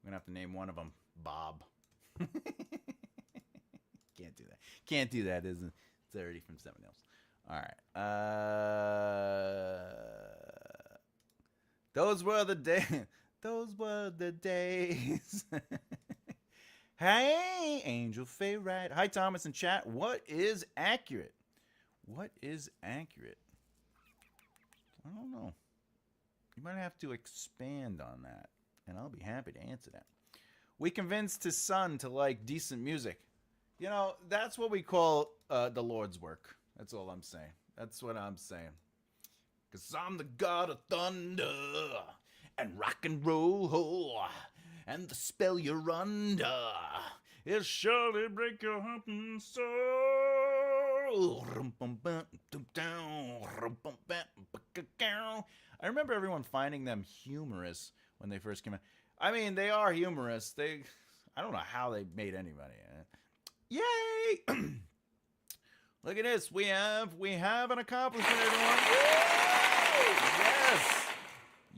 We're going to have to name one of them Bob. Can't do that. Can't do that, isn't it? It's already from someone else. All right. Those were the days. Those were the days. Hey, Angel Faye Wright. Hi, Thomas in chat. What is accurate? What is accurate? I don't know. You might have to expand on that, and I'll be happy to answer that. We convinced his son to like decent music. You know, that's what we call the Lord's work. That's all I'm saying. That's what I'm saying. Because I'm the God of thunder and rock and roll, and the spell you're under, it'll surely break your humping soul. I remember everyone finding them humorous when they first came out. I mean, they are humorous. I don't know how they made any money. Yay! Look at this. We have an accomplishment, everyone. Yes!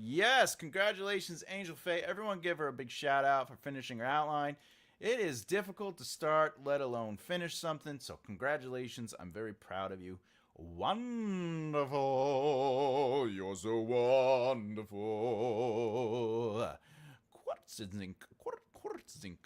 Yes! Congratulations, Angel Faye. Everyone give her a big shout out for finishing her outline. It is difficult to start, let alone finish something, so congratulations. I'm very proud of you. Wonderful. You're so wonderful. Quartz zinc.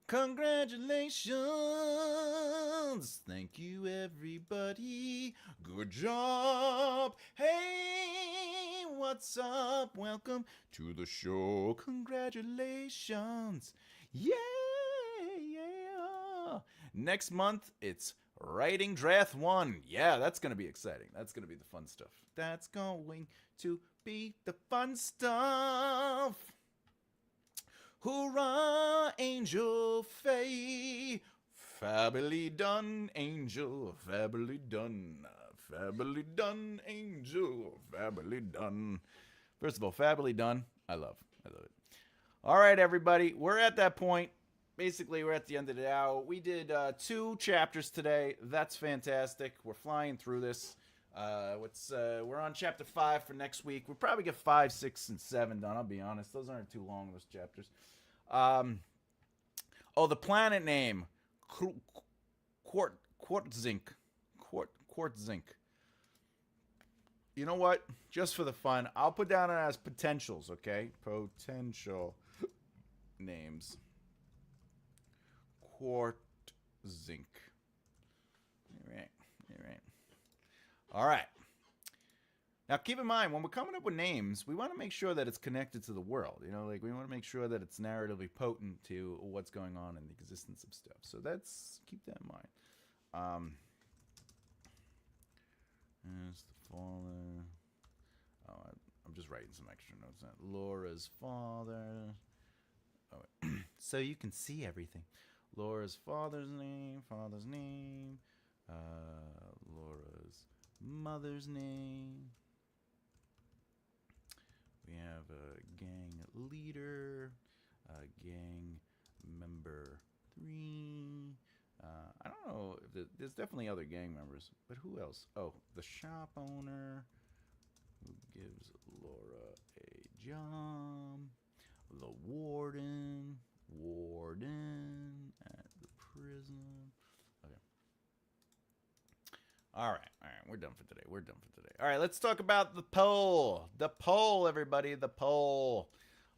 Congratulations. Thank you, everybody. Good job. Hey, what's up? Welcome to the show. Congratulations. Yeah. Next month, it's Writing Draft 1. Yeah, that's going to be exciting. That's going to be the fun stuff. That's going to be the fun stuff. Hoorah, Angel Angel Faye. Fably done, angel, fably done. Fably done, angel, fably done. First of all, fably done. I love it. All right, everybody. We're at that point. Basically, we're at the end of the hour. We did 2 chapters today. That's fantastic. We're flying through this. We're on chapter 5 for next week. We'll probably get 5, 6, and 7 done. I'll be honest; those aren't too long. Those chapters. The planet name, Quartzink. Quartzink. You know what? Just for the fun, I'll put down it as potentials. Okay, potential names. Quartzink. All right. Now, keep in mind, when we're coming up with names, we want to make sure that it's connected to the world. We want to make sure that it's narratively potent to what's going on in the existence of stuff. So keep that in mind. There's the father. Oh, I'm just writing some extra notes. Laura's father. Oh, so you can see everything. Laura's father's name. Laura's mother's name. We have a gang leader, gang member 3. I don't know. There's definitely other gang members, but who else? Oh, the shop owner who gives Laura a job. The warden at the prison. Okay. All right. We're done for today. All right, let's talk about the poll. The poll, everybody, the poll.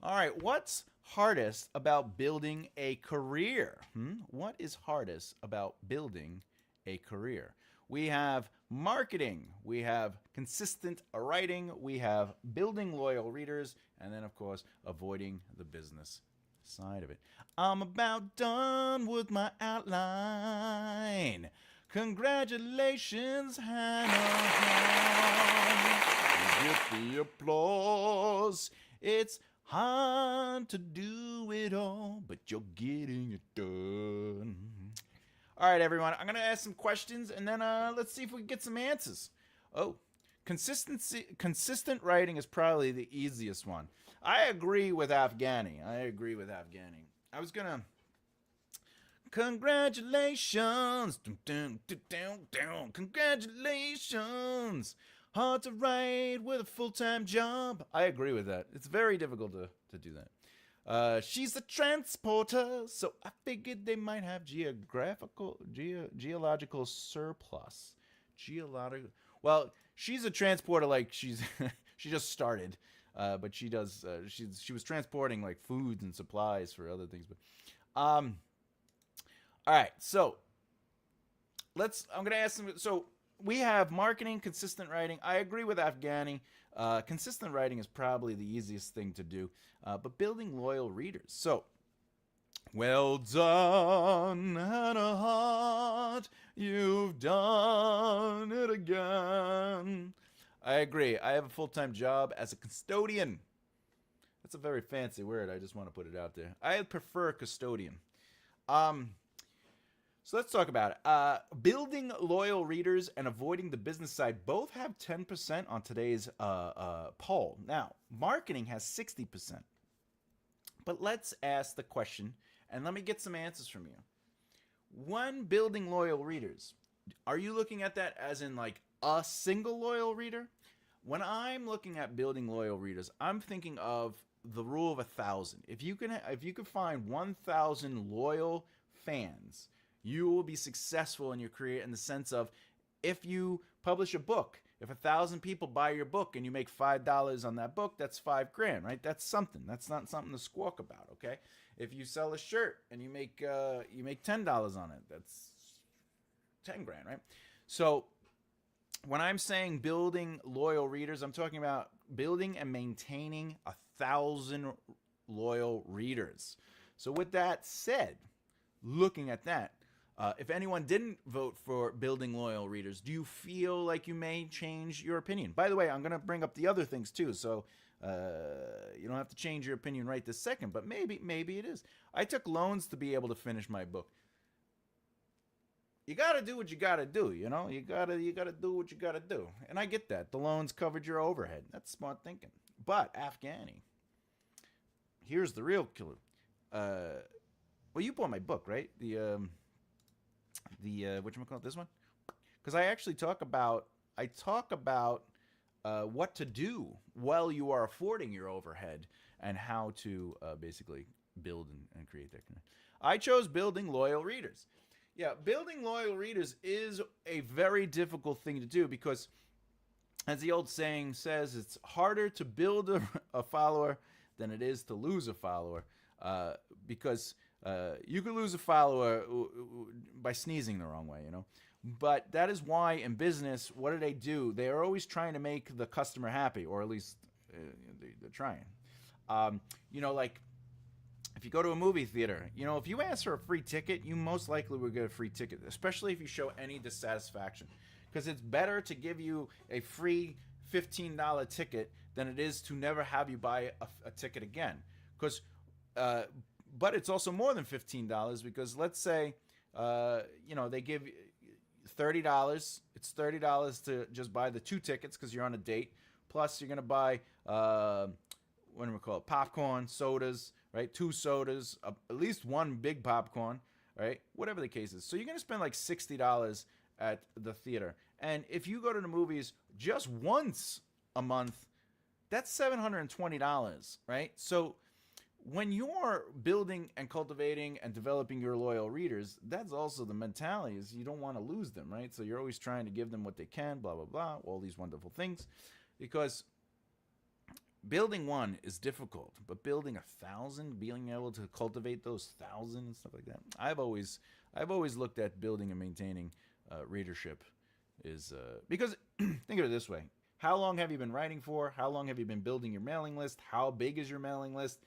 All right, what's hardest about building a career? What is hardest about building a career? We have marketing. We have consistent writing. We have building loyal readers. And then, of course, avoiding the business side of it. I'm about done with my outline. Congratulations, Hannah. Get the applause. It's hard to do it all, but you're getting it done. All right, everyone. I'm going to ask some questions, and then let's see if we can get some answers. Oh, consistent writing is probably the easiest one. I agree with Afghani. I was going to... Congratulations. Congratulations. Hard to write with a full-time job. I agree with that. It's very difficult to do that. She's a transporter, so I figured they might have geological surplus. Well, she's a transporter, like she just started, but she does. She was transporting like foods and supplies for other things. But all right, so I'm gonna ask them. So we have marketing, consistent writing. I agree with Afghani. Consistent writing is probably the easiest thing to do, but building loyal readers. So, well done, Hannah Hart. You've done it again. I agree. I have a full-time job as a custodian. That's a very fancy word. I just want to put it out there. I prefer custodian. So let's talk about it. Building loyal readers and avoiding the business side both have 10% on today's poll. Now, marketing has 60%. But let's ask the question, and let me get some answers from you. When building loyal readers, are you looking at that as in like a single loyal reader? When I'm looking at building loyal readers, I'm thinking of the rule of 1,000. If you can find 1,000 loyal fans, you will be successful in your career in the sense of if you publish a book, if 1,000 people buy your book and you make $5 on that book, that's $5,000, right? That's something. That's not something to squawk about, okay? If you sell a shirt and you make $10 on it, that's $10,000, right? So when I'm saying building loyal readers, I'm talking about building and maintaining 1,000 loyal readers. So with that said, looking at that, if anyone didn't vote for building loyal readers, do you feel like you may change your opinion? By the way, I'm going to bring up the other things too. So You don't have to change your opinion right this second, but maybe it is. I took loans to be able to finish my book. You gotta do what you gotta do, you know. You gotta do what you gotta do, and I get that. The loans covered your overhead. That's smart thinking. But Afghani, here's the real killer. Well, you bought my book, right? The whatchamacallit, this one? Because I actually talk about what to do while you are affording your overhead and how to basically build and create that. I chose building loyal readers. Yeah, building loyal readers is a very difficult thing to do because, as the old saying says, it's harder to build a follower than it is to lose a follower, because you could lose a follower by sneezing the wrong way, you know. But that is why in business, what do? They are always trying to make the customer happy, or at least they're trying. Like if you go to a movie theater, if you ask for a free ticket, you most likely will get a free ticket, especially if you show any dissatisfaction. Because it's better to give you a free $15 ticket than it is to never have you buy a ticket again. But it's also more than $15 because let's say, they give $30. It's $30 to just buy the 2 tickets because you're on a date. Plus, you're going to buy, what do we call it? Popcorn, sodas, right? 2 sodas, at least 1 big popcorn, right? Whatever the case is. So you're going to spend like $60 at the theater. And if you go to the movies just once a month, that's $720, right? So when you're building and cultivating and developing your loyal readers, that's also the mentality is you don't want to lose them, right? So you're always trying to give them what they can, blah, blah, blah, all these wonderful things. Because building 1 is difficult, but building 1,000, being able to cultivate those 1,000 and stuff like that, I've always looked at building and maintaining readership is because think of it this way. How long have you been writing for? How long have you been building your mailing list? How big is your mailing list?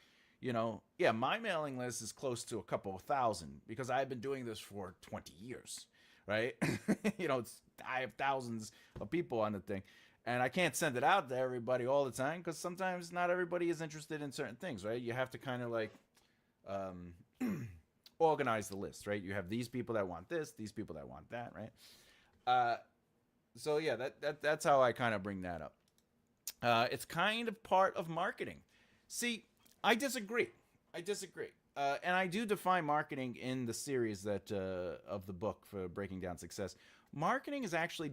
My mailing list is close to a couple of thousand because I've been doing this for 20 years, right? I have thousands of people on the thing. And I can't send it out to everybody all the time because sometimes not everybody is interested in certain things, right? You have to kind of like organize the list, right? You have these people that want this, these people that want that, right? So yeah, that's how I kind of bring that up. It's kind of part of marketing. See, I disagree. And I do define marketing in the series that of the book for Breaking Down Success. Marketing is actually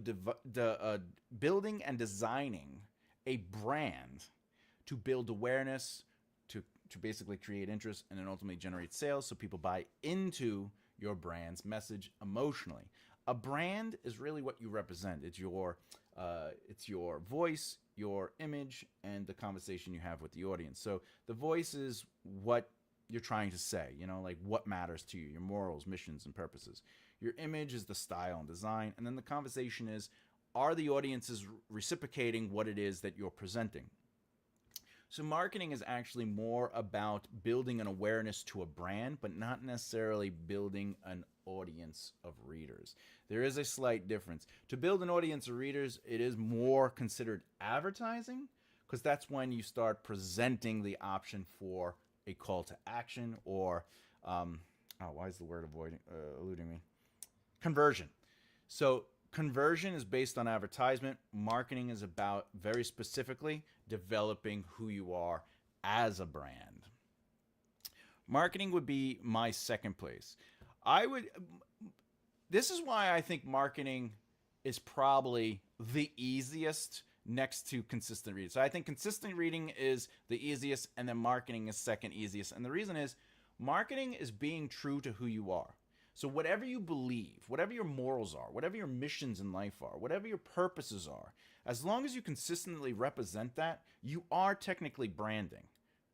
building and designing a brand to build awareness, to basically create interest, and then ultimately generate sales so people buy into your brand's message emotionally. A brand is really what you represent. It's your voice, your image, and the conversation you have with the audience. So the voice is what you're trying to say, like what matters to you, your morals, missions, and purposes. Your image is the style and design, and then the conversation is, are the audiences reciprocating what it is that you're presenting? So marketing is actually more about building an awareness to a brand, but not necessarily building an audience of readers. There is a slight difference. To build an audience of readers, it is more considered advertising, because that's when you start presenting the option for a call to action or, why is the word eluding me? Conversion. So conversion is based on advertisement. Marketing is about very specifically developing who you are as a brand. Marketing would be my second place. This is why I think marketing is probably the easiest next to consistent reading. So I think consistent reading is the easiest, and then marketing is second easiest. And the reason is marketing is being true to who you are. So whatever you believe, whatever your morals are, whatever your missions in life are, whatever your purposes are, as long as you consistently represent that, you are technically branding,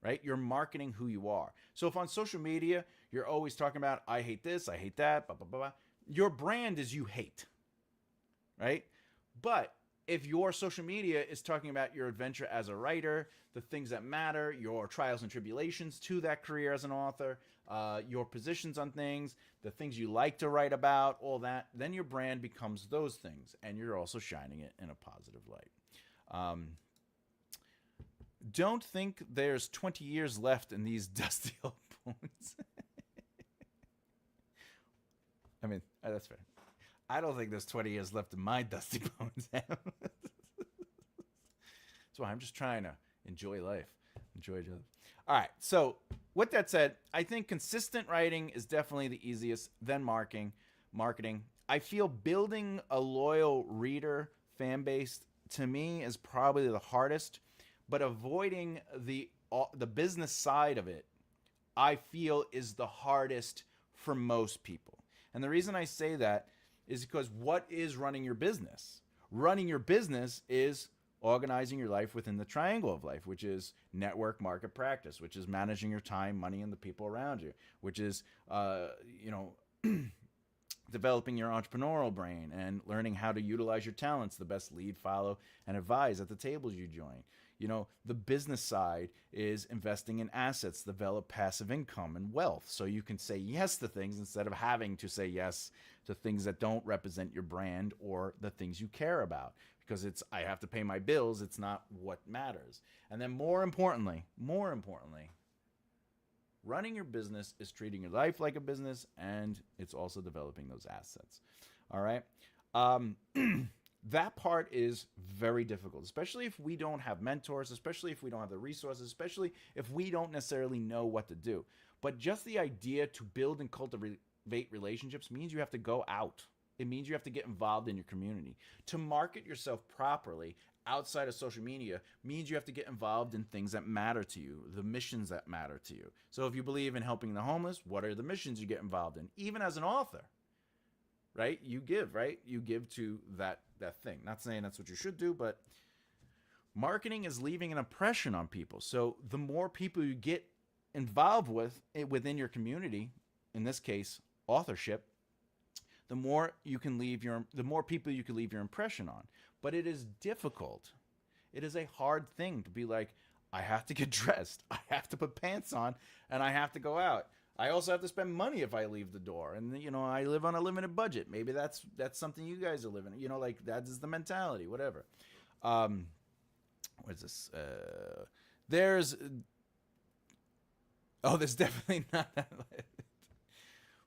right? You're marketing who you are. So if on social media, you're always talking about, I hate this, I hate that, blah, blah, blah, blah. Your brand is you hate, right? But if your social media is talking about your adventure as a writer, the things that matter, your trials and tribulations to that career as an author, your positions on things, the things you like to write about, all that, then your brand becomes those things, and you're also shining it in a positive light. Don't think there's 20 years left in these dusty old bones. I mean, that's fair. I don't think there's 20 years left in my dusty bones. That's why I'm just trying to enjoy life. Enjoy each other. All right. So, with that said, I think consistent writing is definitely the easiest, then marketing. I feel building a loyal reader fan base to me is probably the hardest, but avoiding the business side of it, I feel is the hardest for most people. And the reason I say that is because what is running your business? Running your business is organizing your life within the triangle of life, which is network, market, practice, which is managing your time, money, and the people around you, which is, developing your entrepreneurial brain and learning how to utilize your talents, the best lead, follow, and advise at the tables you join. The business side is investing in assets, develop passive income and wealth so you can say yes to things instead of having to say yes to things that don't represent your brand or the things you care about. Because I have to pay my bills, it's not what matters. And then more importantly, running your business is treating your life like a business, and it's also developing those assets. All right. That part is very difficult, especially if we don't have mentors, especially if we don't have the resources, especially if we don't necessarily know what to do. But just the idea to build and cultivate relationships means you have to go out. It means you have to get involved in your community. To market yourself properly outside of social media means you have to get involved in things that matter to you, the missions that matter to you. So if you believe in helping the homeless, what are the missions you get involved in? Even as an author, right? You give, right? You give to that thing. Not saying that's what you should do, but marketing is leaving an impression on people. So the more people you get involved with within your community, in this case, authorship, the more people you can leave your impression on. But it is difficult. It is a hard thing to be like, I have to get dressed, I have to put pants on, and I have to go out. I also have to spend money if I leave the door. And, I live on a limited budget. Maybe that's something you guys are living. Like that is the mentality, whatever. What is this? There's definitely not that.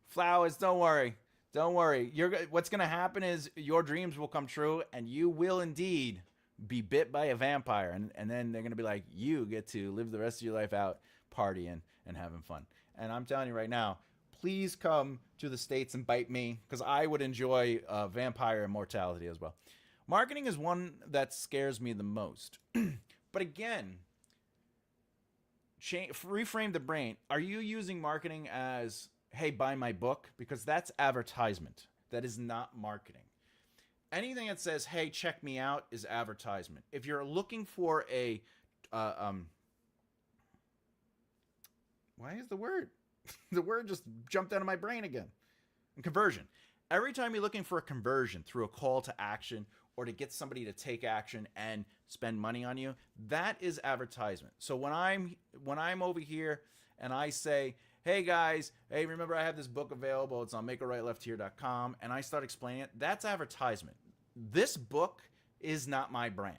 Flowers, don't worry. Don't worry. What's going to happen is your dreams will come true, and you will indeed be bit by a vampire. And then they're going to be like, you get to live the rest of your life out partying and having fun. And I'm telling you right now, please come to the States and bite me, because I would enjoy vampire immortality as well. Marketing is one that scares me the most. But again, reframe the brain. Are you using marketing as, hey, buy my book? Because that's advertisement. That is not marketing. Anything that says, hey, check me out is advertisement. If you're looking for a, why is the word? The word just jumped out of my brain again. Conversion. Every time you're looking for a conversion through a call to action or to get somebody to take action and spend money on you, that is advertisement. So when I'm over here and I say, hey guys, hey, remember I have this book available, it's on makearightleftheere.com, and I start explaining it, that's advertisement. This book is not my brand.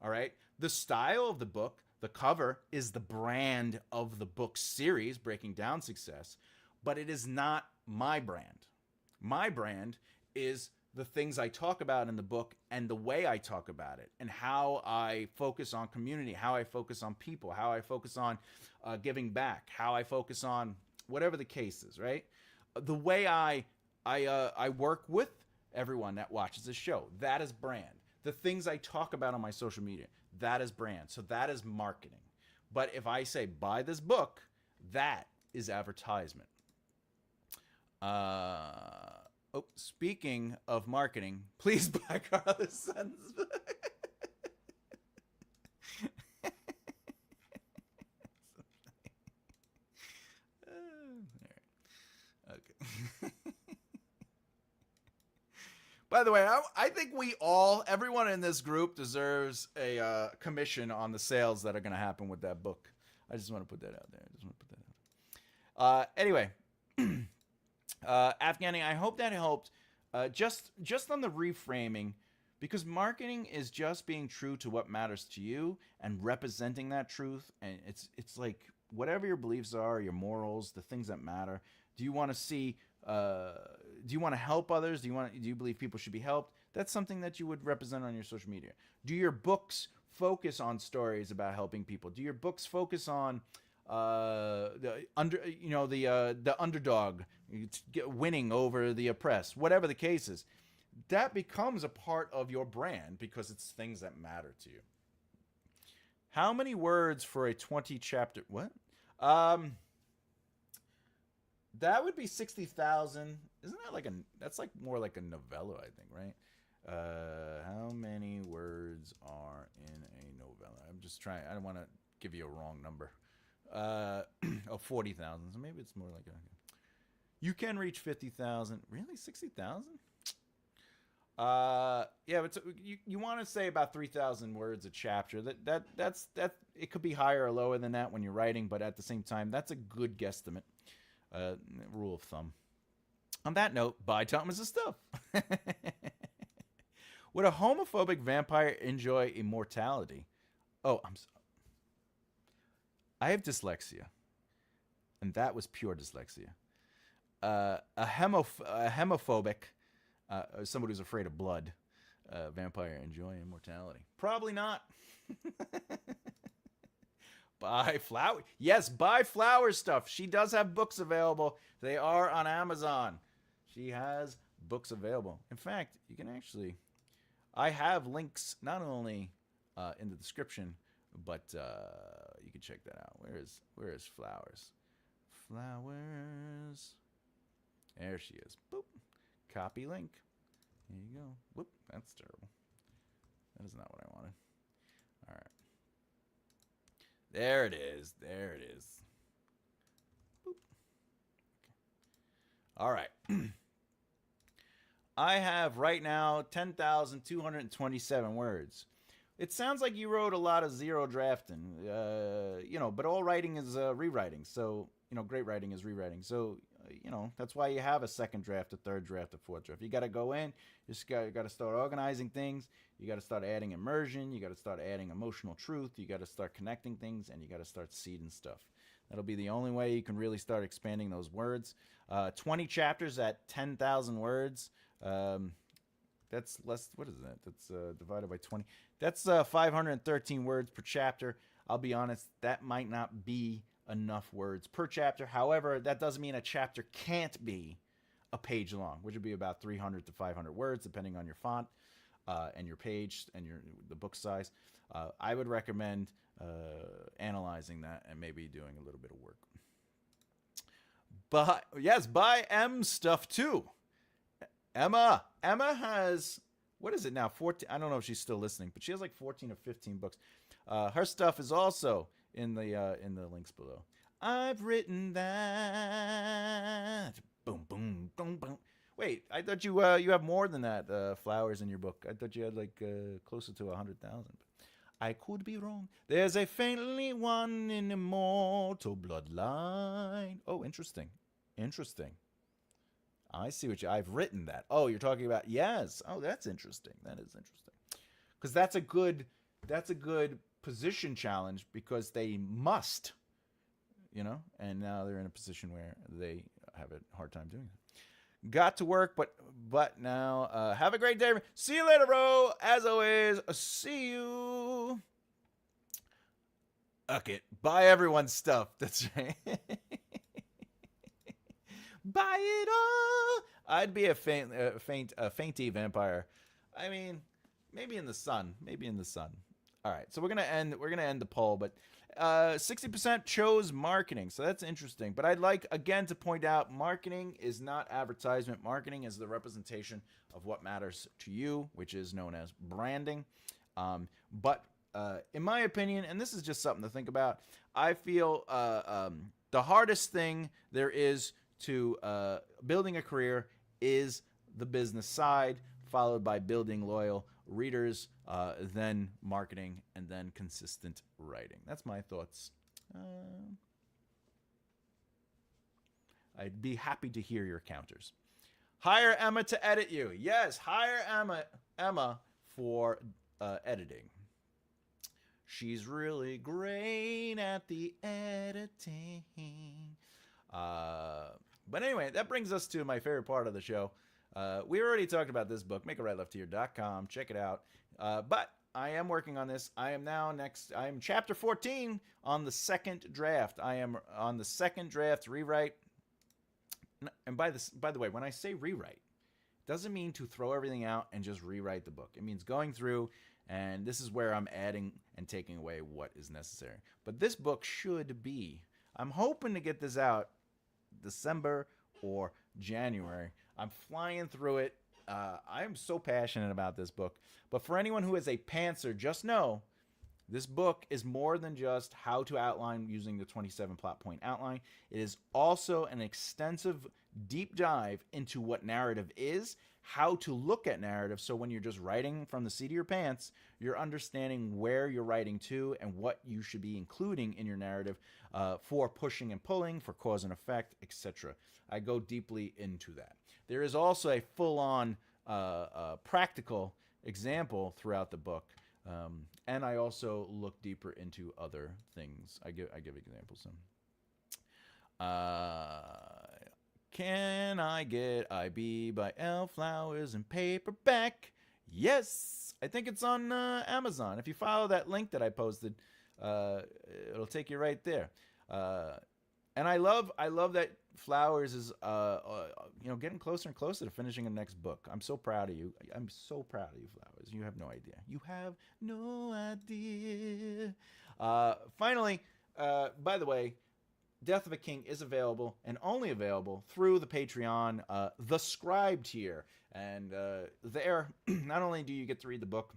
All right? The style of the book, the cover, is the brand of the book series, Breaking Down Success, but it is not my brand. My brand is the things I talk about in the book and the way I talk about it, and how I focus on community, how I focus on people, how I focus on giving back, how I focus on whatever the case is, right? The way I work with everyone that watches the show, that is brand. The things I talk about on my social media, that is brand. So that is marketing. But if I say buy this book, that is advertisement. Speaking of marketing, please buy Carlos Sun's book. Okay. By the way, I think everyone in this group deserves a commission on the sales that are going to happen with that book. I just want to put that out there. Anyway, Afghani, I hope that helped. Just on the reframing, Because marketing is just being true to what matters to you and representing that truth. And it's like whatever your beliefs are, your morals, the things that matter. Do you want to see? Do you want to help others? Do you believe people should be helped? That's something that you would represent on your social media. Do your books focus on stories about helping people? Do your books focus on the underdog winning over the oppressed? Whatever the case is, that becomes a part of your brand because it's things that matter to you. How many words for a 20 chapter? What? That would be 60,000. Isn't that that's like more like a novella, I think, right? How many words are in a novella? I'm just trying. I don't want to give you a wrong number. 40,000. So maybe it's more like you can reach 50,000. Really, 60,000? Yeah, but you want to say about 3,000 words a chapter. That's it could be higher or lower than that when you're writing, but at the same time, that's a good guesstimate. Rule of thumb. On that note, buy Thomas's stuff. Would a homophobic vampire enjoy immortality? Oh, I have dyslexia, and that was pure dyslexia. A hemophobic, somebody who's afraid of blood, vampire enjoy immortality? Probably not. Buy flower. Yes, buy flower stuff. She does have books available. They are on Amazon. She has books available. In fact, you can actually... I have links not only in the description, but you can check that out. Where is flowers? Flowers. There she is. Boop. Copy link. Here you go. Whoop. That's terrible. That is not what I wanted. All right. There it is. There it is. Boop. Okay. All right. I have right now 10,227 words. It sounds like you wrote a lot of zero drafting, but all writing is rewriting. So, great writing is rewriting. So, that's why you have a second draft, a third draft, a fourth draft. You got to go in. You just got to start organizing things. You got to start adding immersion. You got to start adding emotional truth. You got to start connecting things, and you got to start seeding stuff. That'll be the only way you can really start expanding those words. 20 chapters at 10,000 words. That's less. What is that? That's divided by 20. That's 513 words per chapter. I'll be honest, that might not be enough words per chapter. However, that doesn't mean a chapter can't be a page long, which would be about 300 to 500 words, depending on your font and your page and the book size. I would recommend analyzing that and maybe doing a little bit of work. But yes, buy M stuff too. Emma has, what is it now? 14. I don't know if she's still listening, but she has like 14 or 15 books. Her stuff is also in the links below. I've written that. Boom, boom, boom, boom. Wait, I thought you have more than that flowers in your book. I thought you had like closer to 100,000. I could be wrong. There's a faintly one in immortal bloodline. Oh, interesting. I see I've written that. Oh, you're talking about, yes. Oh, that's interesting. That is interesting. Because that's a good position challenge because they must, and now they're in a position where they have a hard time doing it. Got to work, but now have a great day. See you later, bro. As always, see you. Okay, buy everyone's stuff. That's right. Buy it all. I'd be a fainty vampire. I mean, maybe in the sun. All right, so we're gonna end the poll, but 60% chose marketing, so that's interesting. But I'd like again to point out, marketing is not advertisement. Marketing is the representation of what matters to you, which is known as branding. But in my opinion, and this is just something to think about, I feel the hardest thing there is to building a career is the business side, followed by building loyal readers, then marketing, and then consistent writing. That's my thoughts. I'd be happy to hear your counters. Hire Emma to edit you. Yes, hire Emma for editing. She's really great at the editing. But anyway, that brings us to my favorite part of the show. We already talked about this book, makearightlefthear.com. Check it out. But I am working on this. I am chapter 14 on the second draft. I am on the second draft rewrite. And by the way, when I say rewrite, it doesn't mean to throw everything out and just rewrite the book. It means going through, and this is where I'm adding and taking away what is necessary. But this book should be, I'm hoping to get this out December or January. I'm flying through it. I am so passionate about this book. But for anyone who is a pantser, just know this book is more than just how to outline using the 27 plot point outline. It is also an extensive deep dive into what narrative is, how to look at narrative, so when you're just writing from the seat of your pants, you're understanding where you're writing to and what you should be including in your narrative for pushing and pulling, for cause and effect, etc. I go deeply into that. There is also a full-on practical example throughout the book, and I also look deeper into other things. I give examples. Can I get IB by L Flowers in paperback? Yes, I think it's on Amazon. If you follow that link that I posted, it'll take you right there. And I love that Flowers is getting closer and closer to finishing the next book. I'm so proud of you. I'm so proud of you, Flowers. You have no idea. You have no idea. Finally, by the way, Death of a King is available and only available through the Patreon, the Scribe tier. And there, not only do you get to read the book,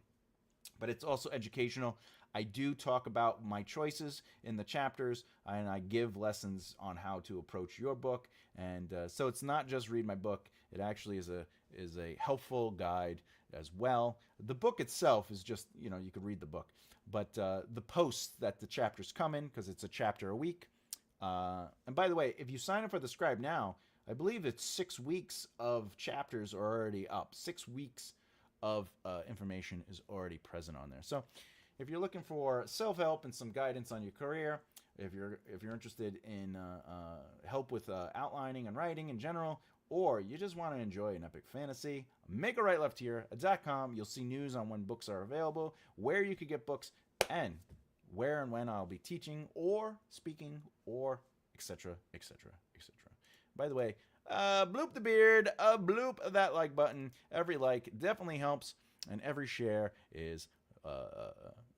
but it's also educational. I do talk about my choices in the chapters, and I give lessons on how to approach your book. And so it's not just read my book. It actually is a helpful guide as well. The book itself is just, you could read the book. But the posts that the chapters come in, because it's a chapter a week. And by the way, if you sign up for the Scribe now, I believe it's 6 weeks of chapters are already up. 6 weeks of information is already present on there. So if you're looking for self-help and some guidance on your career, if you're interested in help with outlining and writing in general, or you just want to enjoy an epic fantasy, makearightlefthear.com. You'll see news on when books are available, where you could get books, and where and when I'll be teaching or speaking or etc., etc., etc. By the way, bloop the beard, bloop that like button. Every like definitely helps, and every share is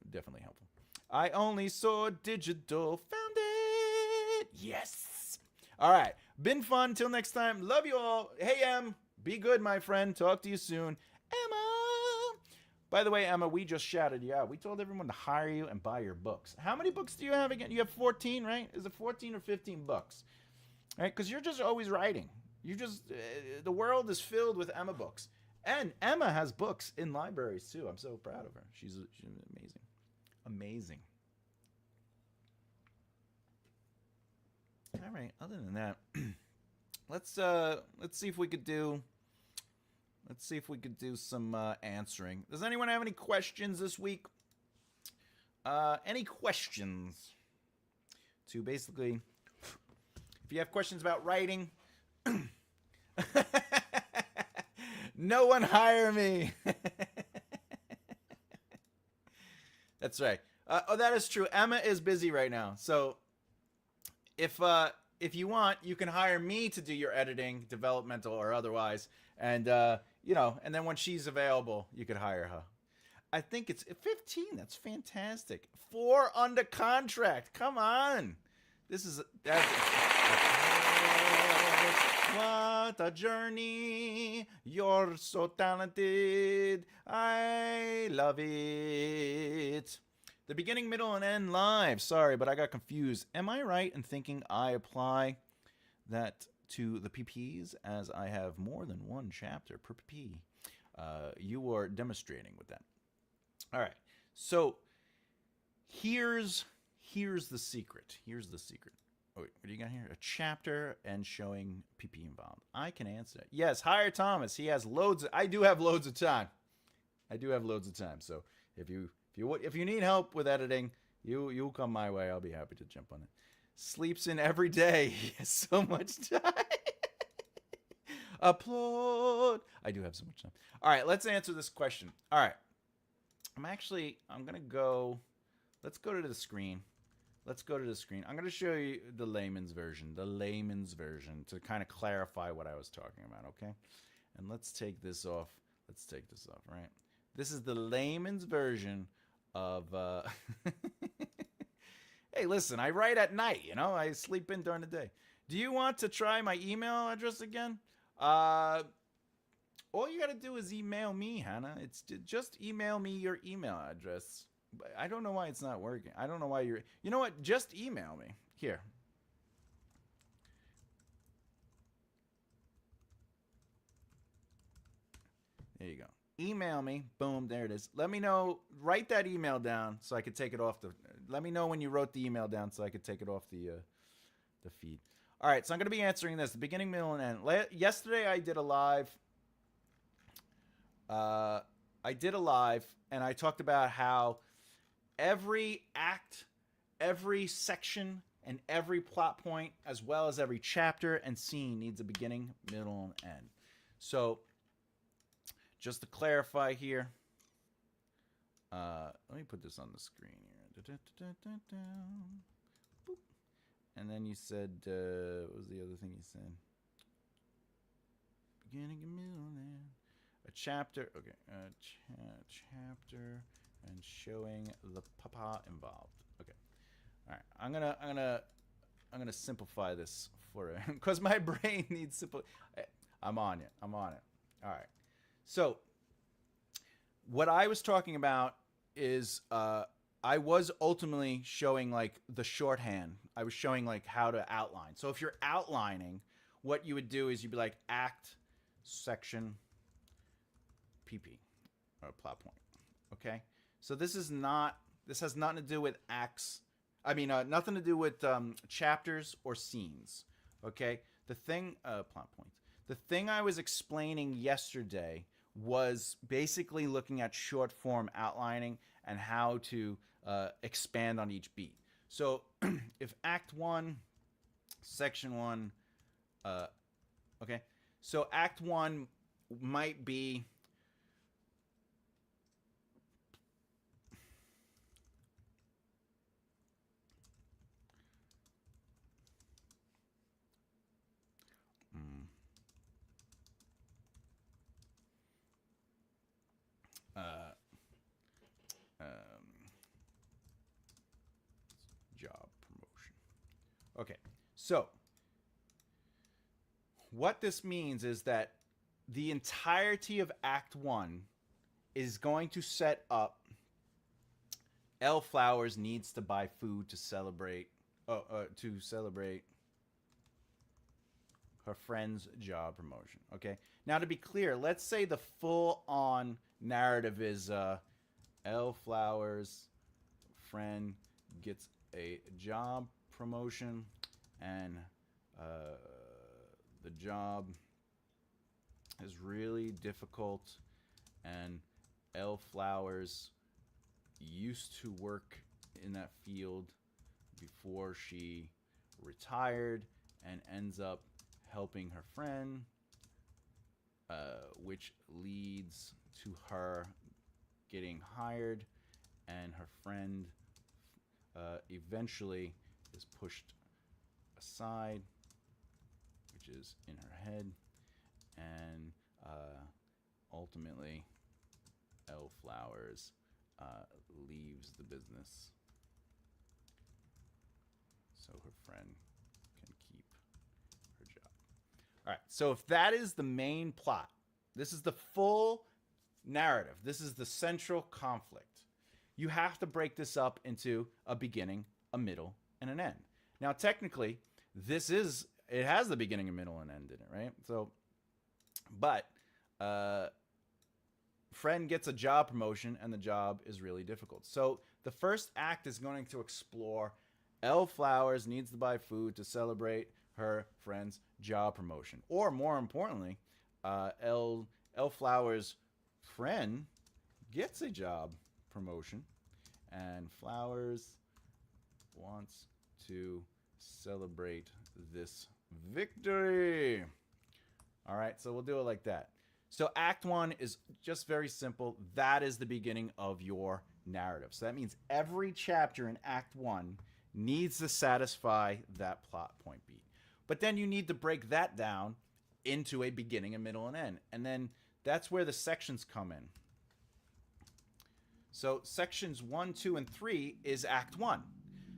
definitely helpful. I only saw digital, found it. Yes. All right. Been fun. Till next time. Love you all. Hey, Em. Be good, my friend. Talk to you soon. Emma. By the way, Emma, we just shouted you out. We told everyone to hire you and buy your books. How many books do you have again? You have 14, right? Is it 14 or 15 books? Right? Because you're just always writing. You just, the world is filled with Emma books. And Emma has books in libraries, too. I'm so proud of her. She's amazing. Amazing. All right. Other than that, let's see if we could do some answering. Does anyone have any questions this week? Any questions? To basically, if you have questions about writing, no one hire me. That's right. That is true. Emma is busy right now. So if you want, you can hire me to do your editing, developmental or otherwise. And, and then when she's available, you could hire her. I think it's 15. That's fantastic. 4 under contract. Come on. What a journey. You're so talented. I love it. The beginning, middle, and end live. Sorry, but I got confused. Am I right in thinking I apply that to the PPs as I have more than one chapter per PP? You are demonstrating with that. All right. So here's the secret. Here's the secret. Oh, wait, what do you got here? A chapter and showing PP involved. I can answer it. Yes, hire Thomas. He has loads. I do have loads of time. I do have loads of time, so if you need help with editing, you'll come my way. I'll be happy to jump on it. Sleeps in every day. He has so much time. Applaud. I do have so much time. All right, let's answer this question. All right. I'm going to go. Let's go to the screen. Let's go to the screen. I'm going to show you the layman's version. The layman's version to kind of clarify what I was talking about, okay? And let's take this off. Let's take this off, right? This is the layman's version of... Hey, listen, I write at night, you know? I sleep in during the day. Do you want to try my email address again? All you got to do is email me, Hannah. It's just email me your email address. I don't know why it's not working. I don't know why you're... You know what? Just email me. Here. There you go. Email me. Boom. There it is. Let me know. Write that email down so I could take it off the... Let me know when you wrote the email down so I could take it off the feed. All right. So I'm going to be answering this. The beginning, middle, and end. Yesterday I did a live... and I talked about how every act, every section, and every plot point, as well as every chapter and scene needs a beginning, middle, and end. So, just to clarify here, let me put this on the screen here. And then you said, what was the other thing you said? Beginning, middle, and end. A chapter, okay, chapter and showing the papa involved. Okay, all right. I'm gonna simplify this for it because my brain needs simple. I'm on it. I'm on it. All right. So, what I was talking about is I was ultimately showing like the shorthand. I was showing like how to outline. So if you're outlining, what you would do is you'd be like act, section, PP, or plot point. Okay, so this has nothing to do with acts. I mean, nothing to do with chapters or scenes. Okay, the thing, plot points. The thing I was explaining yesterday was basically looking at short form outlining and how to expand on each beat. So if Act 1, Section 1, okay, so Act 1 might be job promotion. Okay, so what this means is that the entirety of Act 1 is going to set up Elle Flowers needs to buy food to celebrate her friend's job promotion. Okay, now to be clear, let's say the full-on narrative is Elle Flowers' friend gets a job promotion and the job is really difficult, and Elle Flowers used to work in that field before she retired and ends up helping her friend, which leads to her getting hired, and her friend eventually is pushed aside, which is in her head, and ultimately Elle Flowers leaves the business so her friend can keep her job. All right, so if that is the main plot, this is the full narrative, this is the central conflict, you have to break this up into a beginning, a middle, and an end. Now, technically, it has the beginning, a middle, and end in it, right? So, but friend gets a job promotion, and the job is really difficult. So the first act is going to explore Elle Flowers needs to buy food to celebrate her friend's job promotion. Or more importantly, Elle Flowers' friend gets a job promotion, and Flowers wants to celebrate this victory. All right, so we'll do it like that. So Act 1 is just very simple. That is the beginning of your narrative. So that means every chapter in Act 1 needs to satisfy that plot point beat. But then you need to break that down into a beginning, a middle, and end. And then that's where the sections come in. So sections 1, 2, and 3 is Act 1.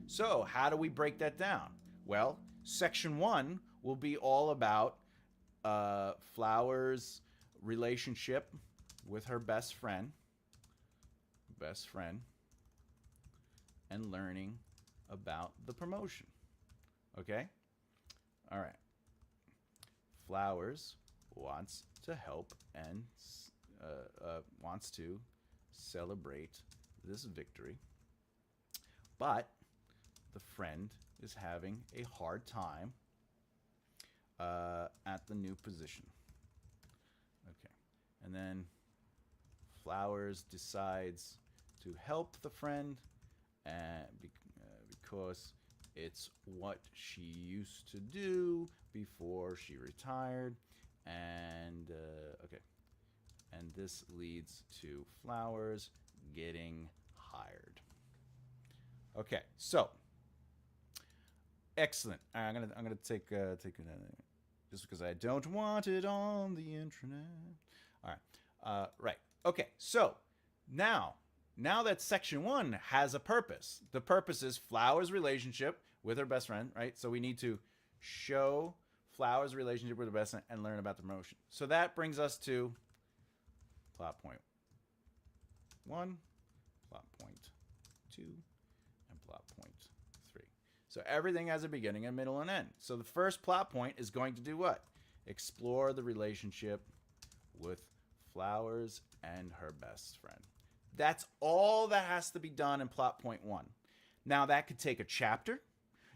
So how do we break that down? Well, section 1 will be all about Flowers' relationship with her best friend, and learning about the promotion. Okay? All right. Flowers wants to help and wants to celebrate this victory, but the friend is having a hard time at the new position. Okay, and then Flowers decides to help the friend because it's what she used to do before she retired, and okay, and this leads to Flowers getting hired. Okay, so excellent. I'm gonna take it just because I don't want it on the internet. All right, right. Okay, so now that section 1 has a purpose. The purpose is Flowers' relationship with her best friend, right? So we need to show Flowers' relationship with her best friend and learn about the promotion. So that brings us to plot point 1, plot point 2, and plot point 3. So everything has a beginning, a middle, and end. So the first plot point is going to do what? Explore the relationship with Flowers and her best friend. That's all that has to be done in plot point 1. Now that could take a chapter.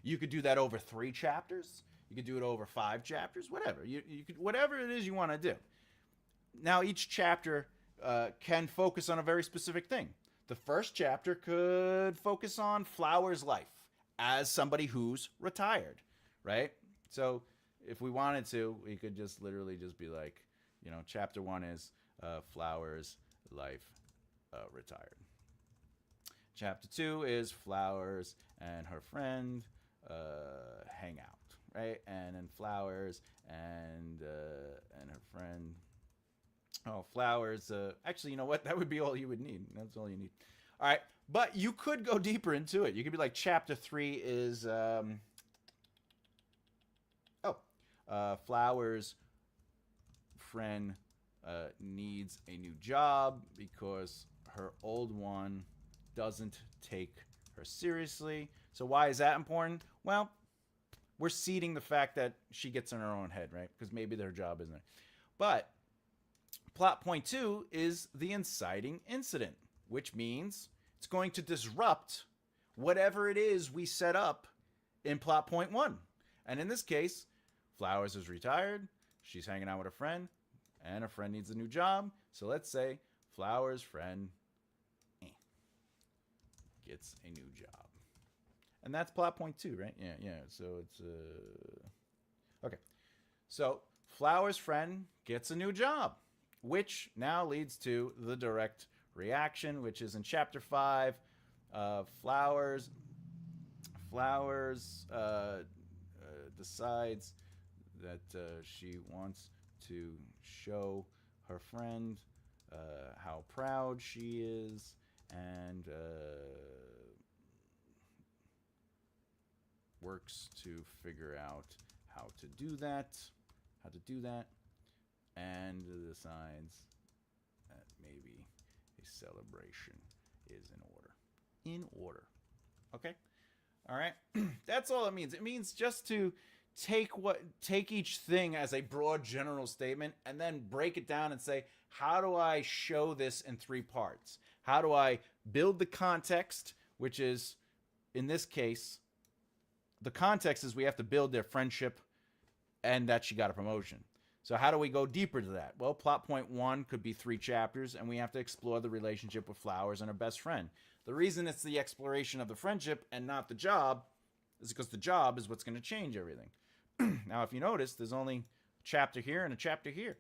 You could do that over 3 chapters. You could do it over 5 chapters, whatever. You could, whatever it is you want to do. Now each chapter can focus on a very specific thing. The first chapter could focus on Flowers' life as somebody who's retired, right? So if we wanted to, we could just literally just be like, you know, chapter 1 is Flowers' life retired. Chapter 2 is Flowers and her friend hang out, right? And then Flowers and her friend. Oh, Flowers. Actually, you know what? That would be all you would need. That's all you need. All right, but you could go deeper into it. You could be like, chapter 3 is Flowers' friend needs a new job because her old one doesn't take her seriously. So why is that important? Well, we're seeding the fact that she gets in her own head, right? Because maybe their job isn't there. But plot point 2 is the inciting incident, which means it's going to disrupt whatever it is we set up in plot point 1. And in this case, Flowers is retired. She's hanging out with a friend, and her friend needs a new job. So let's say Flowers' friend gets a new job. And that's plot point 2, right? Yeah. So it's okay. So Flowers' friend gets a new job, which now leads to the direct reaction, which is in chapter 5. Flowers decides that she wants to show her friend how proud she is, and works to figure out how to do that, and decides that maybe a celebration is in order. Okay? All right? That's all it means. It means just to take each thing as a broad general statement and then break it down and say, how do I show this in 3 parts? How do I build the context, which is, in this case, the context is we have to build their friendship and that she got a promotion. So how do we go deeper to that? Well, plot point 1 could be 3 chapters, and we have to explore the relationship with Flowers and her best friend. The reason it's the exploration of the friendship and not the job is because the job is what's going to change everything. Now, if you notice, there's only a chapter here and a chapter here.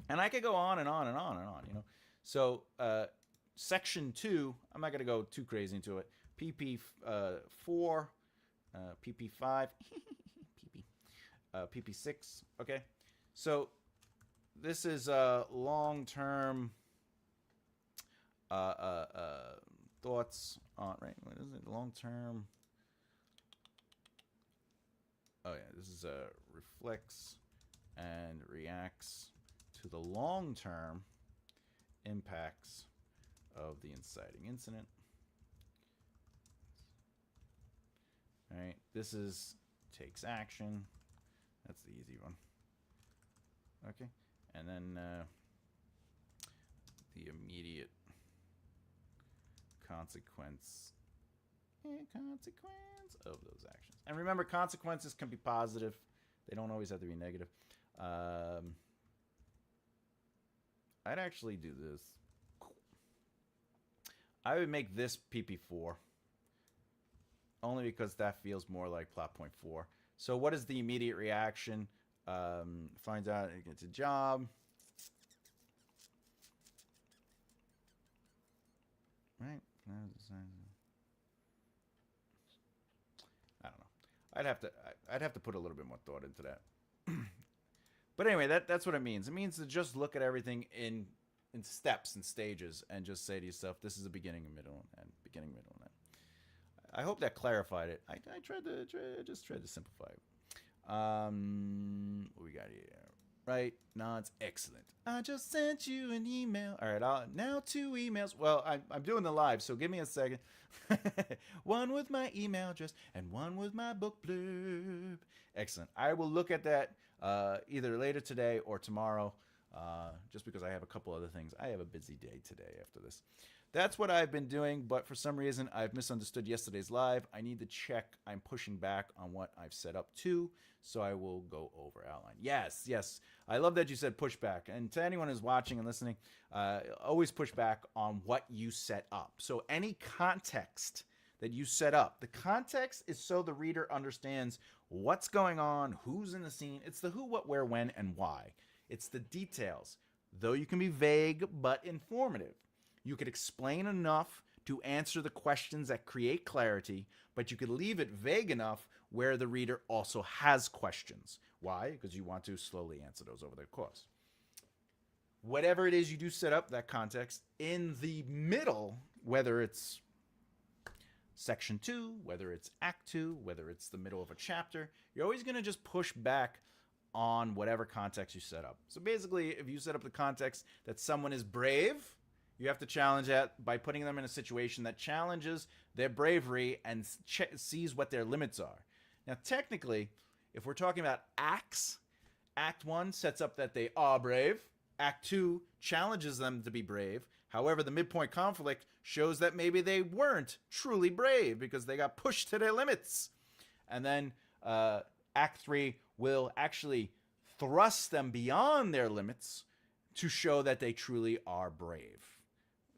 And I could go on and on and on and on, you know. So section 2, I'm not going to go too crazy into it. PP4, PP5, PP6, okay? So this is long-term thoughts on, right? What is it? Long-term. Oh, yeah, this is reflects and reacts to the long-term impacts of the inciting incident. All right, this is takes action. That's the easy one. Okay, and then the immediate consequence of those actions. And remember, consequences can be positive. They don't always have to be negative. I'd actually do this. I would make this PP4 only because that feels more like plot point 4. So what is the immediate reaction? Finds out it gets a job. Right? I don't know. I'd have to put a little bit more thought into that. But anyway, that's what it means. It means to just look at everything in steps and stages and just say to yourself, this is a beginning, a middle, and beginning, middle, and end. I hope that clarified it. I tried to simplify it. What we got here? Right? Nods. Excellent. I just sent you an email. All right. Now 2 emails. Well, I'm doing the live, so give me a second. One with my email address and one with my book blurb. Excellent. I will look at that either later today or tomorrow, just because I have a couple other things. I have a busy day today after this. That's what I've been doing, but for some reason, I've misunderstood yesterday's live. I need to check. I'm pushing back on what I've set up to, so I will go over outline. Yes. I love that you said push back. And to anyone who's watching and listening, always push back on what you set up. So any context that you set up, the context is so the reader understands what's going on, who's in the scene. It's the who, what, where, when, and why. It's the details, though you can be vague but informative. You could explain enough to answer the questions that create clarity, but you could leave it vague enough where the reader also has questions. Why? Because you want to slowly answer those over the course. Whatever it is you do set up, that context, in the middle, whether it's section 2, whether it's act 2, whether it's the middle of a chapter, you're always going to just push back on whatever context you set up. So basically, if you set up the context that someone is brave, you have to challenge that by putting them in a situation that challenges their bravery and sees what their limits are. Now, technically, if we're talking about acts, Act 1 sets up that they are brave. Act 2 challenges them to be brave. However, the midpoint conflict shows that maybe they weren't truly brave because they got pushed to their limits. And then Act 3 will actually thrust them beyond their limits to show that they truly are brave.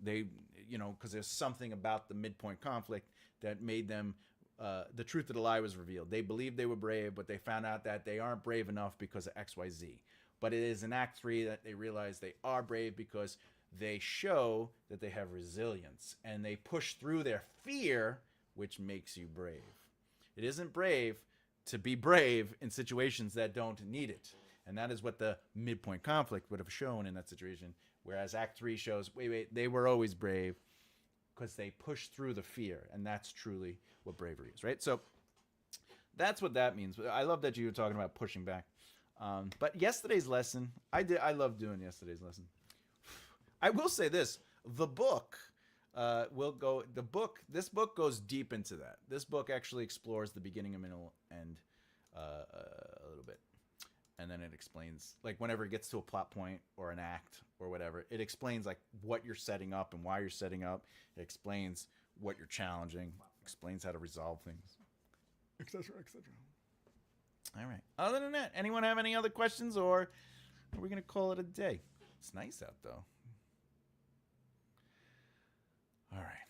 They, because there's something about the midpoint conflict that made them, the truth of the lie was revealed. They believed they were brave, but they found out that they aren't brave enough because of X, Y, Z. But it is in Act 3 that they realize they are brave because they show that they have resilience and they push through their fear, which makes you brave. It isn't brave to be brave in situations that don't need it. And that is what the midpoint conflict would have shown in that situation. Whereas Act 3 shows, wait, they were always brave because they pushed through the fear. And that's truly what bravery is, right? So that's what that means. I love that you were talking about pushing back. But yesterday's lesson, I love doing yesterday's lesson. I will say this, the book this book goes deep into that. This book actually explores the beginning, a middle, and a little bit. And then it explains, like, whenever it gets to a plot point or an act or whatever, it explains, like, what you're setting up and why you're setting up. It explains what you're challenging, explains how to resolve things, etc., etc. All right. Other than that, anyone have any other questions, or are we going to call it a day? It's nice out, though. All right.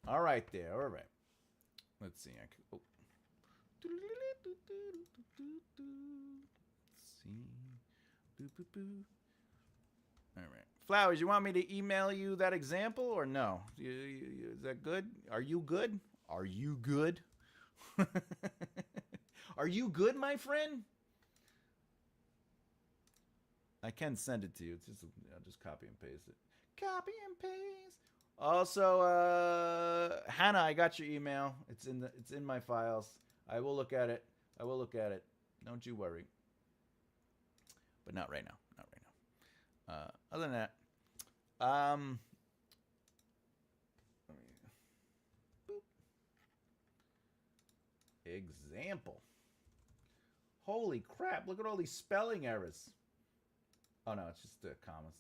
All right there. All right. Let's see. Oh. Let's see. All right. Flowers, you want me to email you that example or no? Is that good? Are you good? Are you good? Are you good, my friend? I can send it to you. It's just, I'll just copy and paste it. Copy and paste. Also, Hannah, I got your email. It's in my files. I will look at it. Don't you worry. But not right now. Other than that, example. Holy crap! Look at all these spelling errors. Oh no, it's just commas.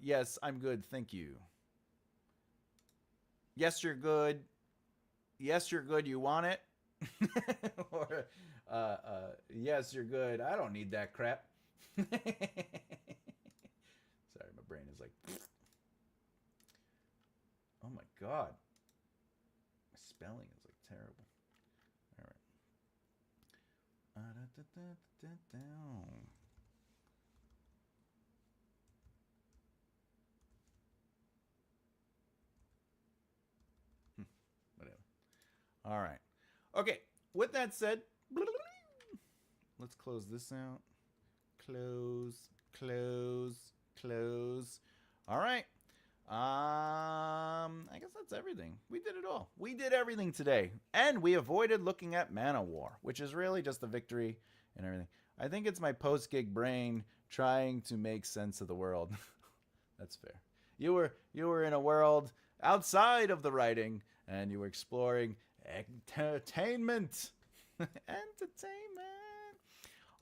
Yes, I'm good. Thank you. Yes, you're good. Yes, you're good. You want it? Or yes, you're good. I don't need that crap. Sorry, my brain is like, oh my god, my spelling is like terrible. All right. Whatever. All right. Okay. With that said, let's close this out. Close. All right. I guess that's everything. We did it all. We did everything today. And we avoided looking at Mana War, which is really just a victory and everything. I think it's my post-gig brain trying to make sense of the world. That's fair. You were in a world outside of the writing, and you were exploring entertainment.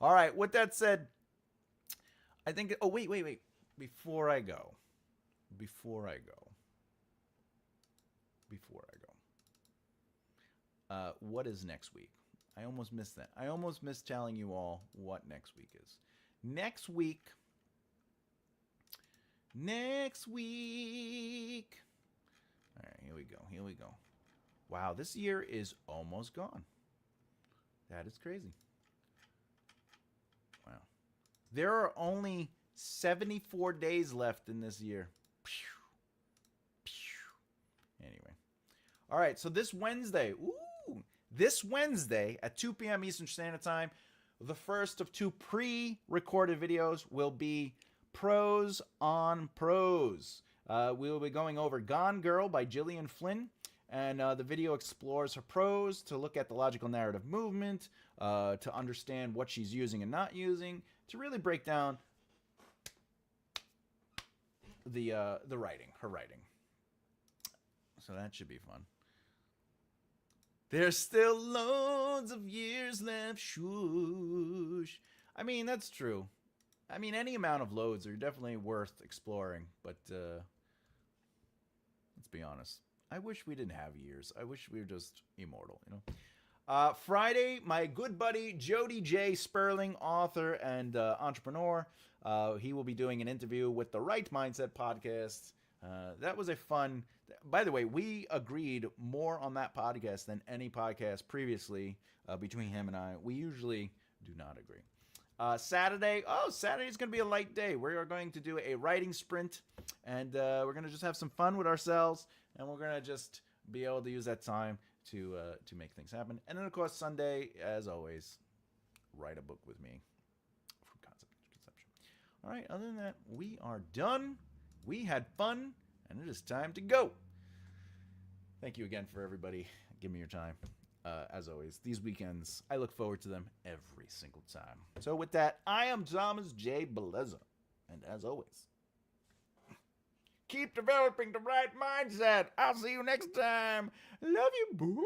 All right, with that said, I think... Oh, wait. Before I go. What is next week? I almost missed that. I almost missed telling you all what next week is. Next week... All right, here we go. Wow, this year is almost gone. That is crazy. Wow. There are only 74 days left in this year. Anyway. All right, so this Wednesday, at 2 p.m. Eastern Standard Time, the first of 2 pre-recorded videos will be Pros on Prose. We will be going over Gone Girl by Gillian Flynn. And the video explores her prose to look at the logical narrative movement, to understand what she's using and not using, to really break down the writing, her writing. So that should be fun. There's still loads of years left, shush. I mean, that's true. I mean, any amount of loads are definitely worth exploring, but let's be honest. I wish we didn't have years. I wish we were just immortal, you know? Friday, my good buddy Jody J. Sperling, author and entrepreneur, he will be doing an interview with the Right Mindset podcast. That was a fun... By the way, we agreed more on that podcast than any podcast previously between him and I. We usually do not agree. Saturday is going to be a light day. We are going to do a writing sprint, and we're going to just have some fun with ourselves, and we're going to just be able to use that time to make things happen. And then, of course, Sunday, as always, write a book with me from concept to conception. All right, other than that, we are done. We had fun, and it is time to go. Thank you again for everybody. Give me your time. As always, these weekends, I look forward to them every single time. So with that, I am Thomas J. Bellezza. And as always, keep developing the right mindset. I'll see you next time. Love you, boy.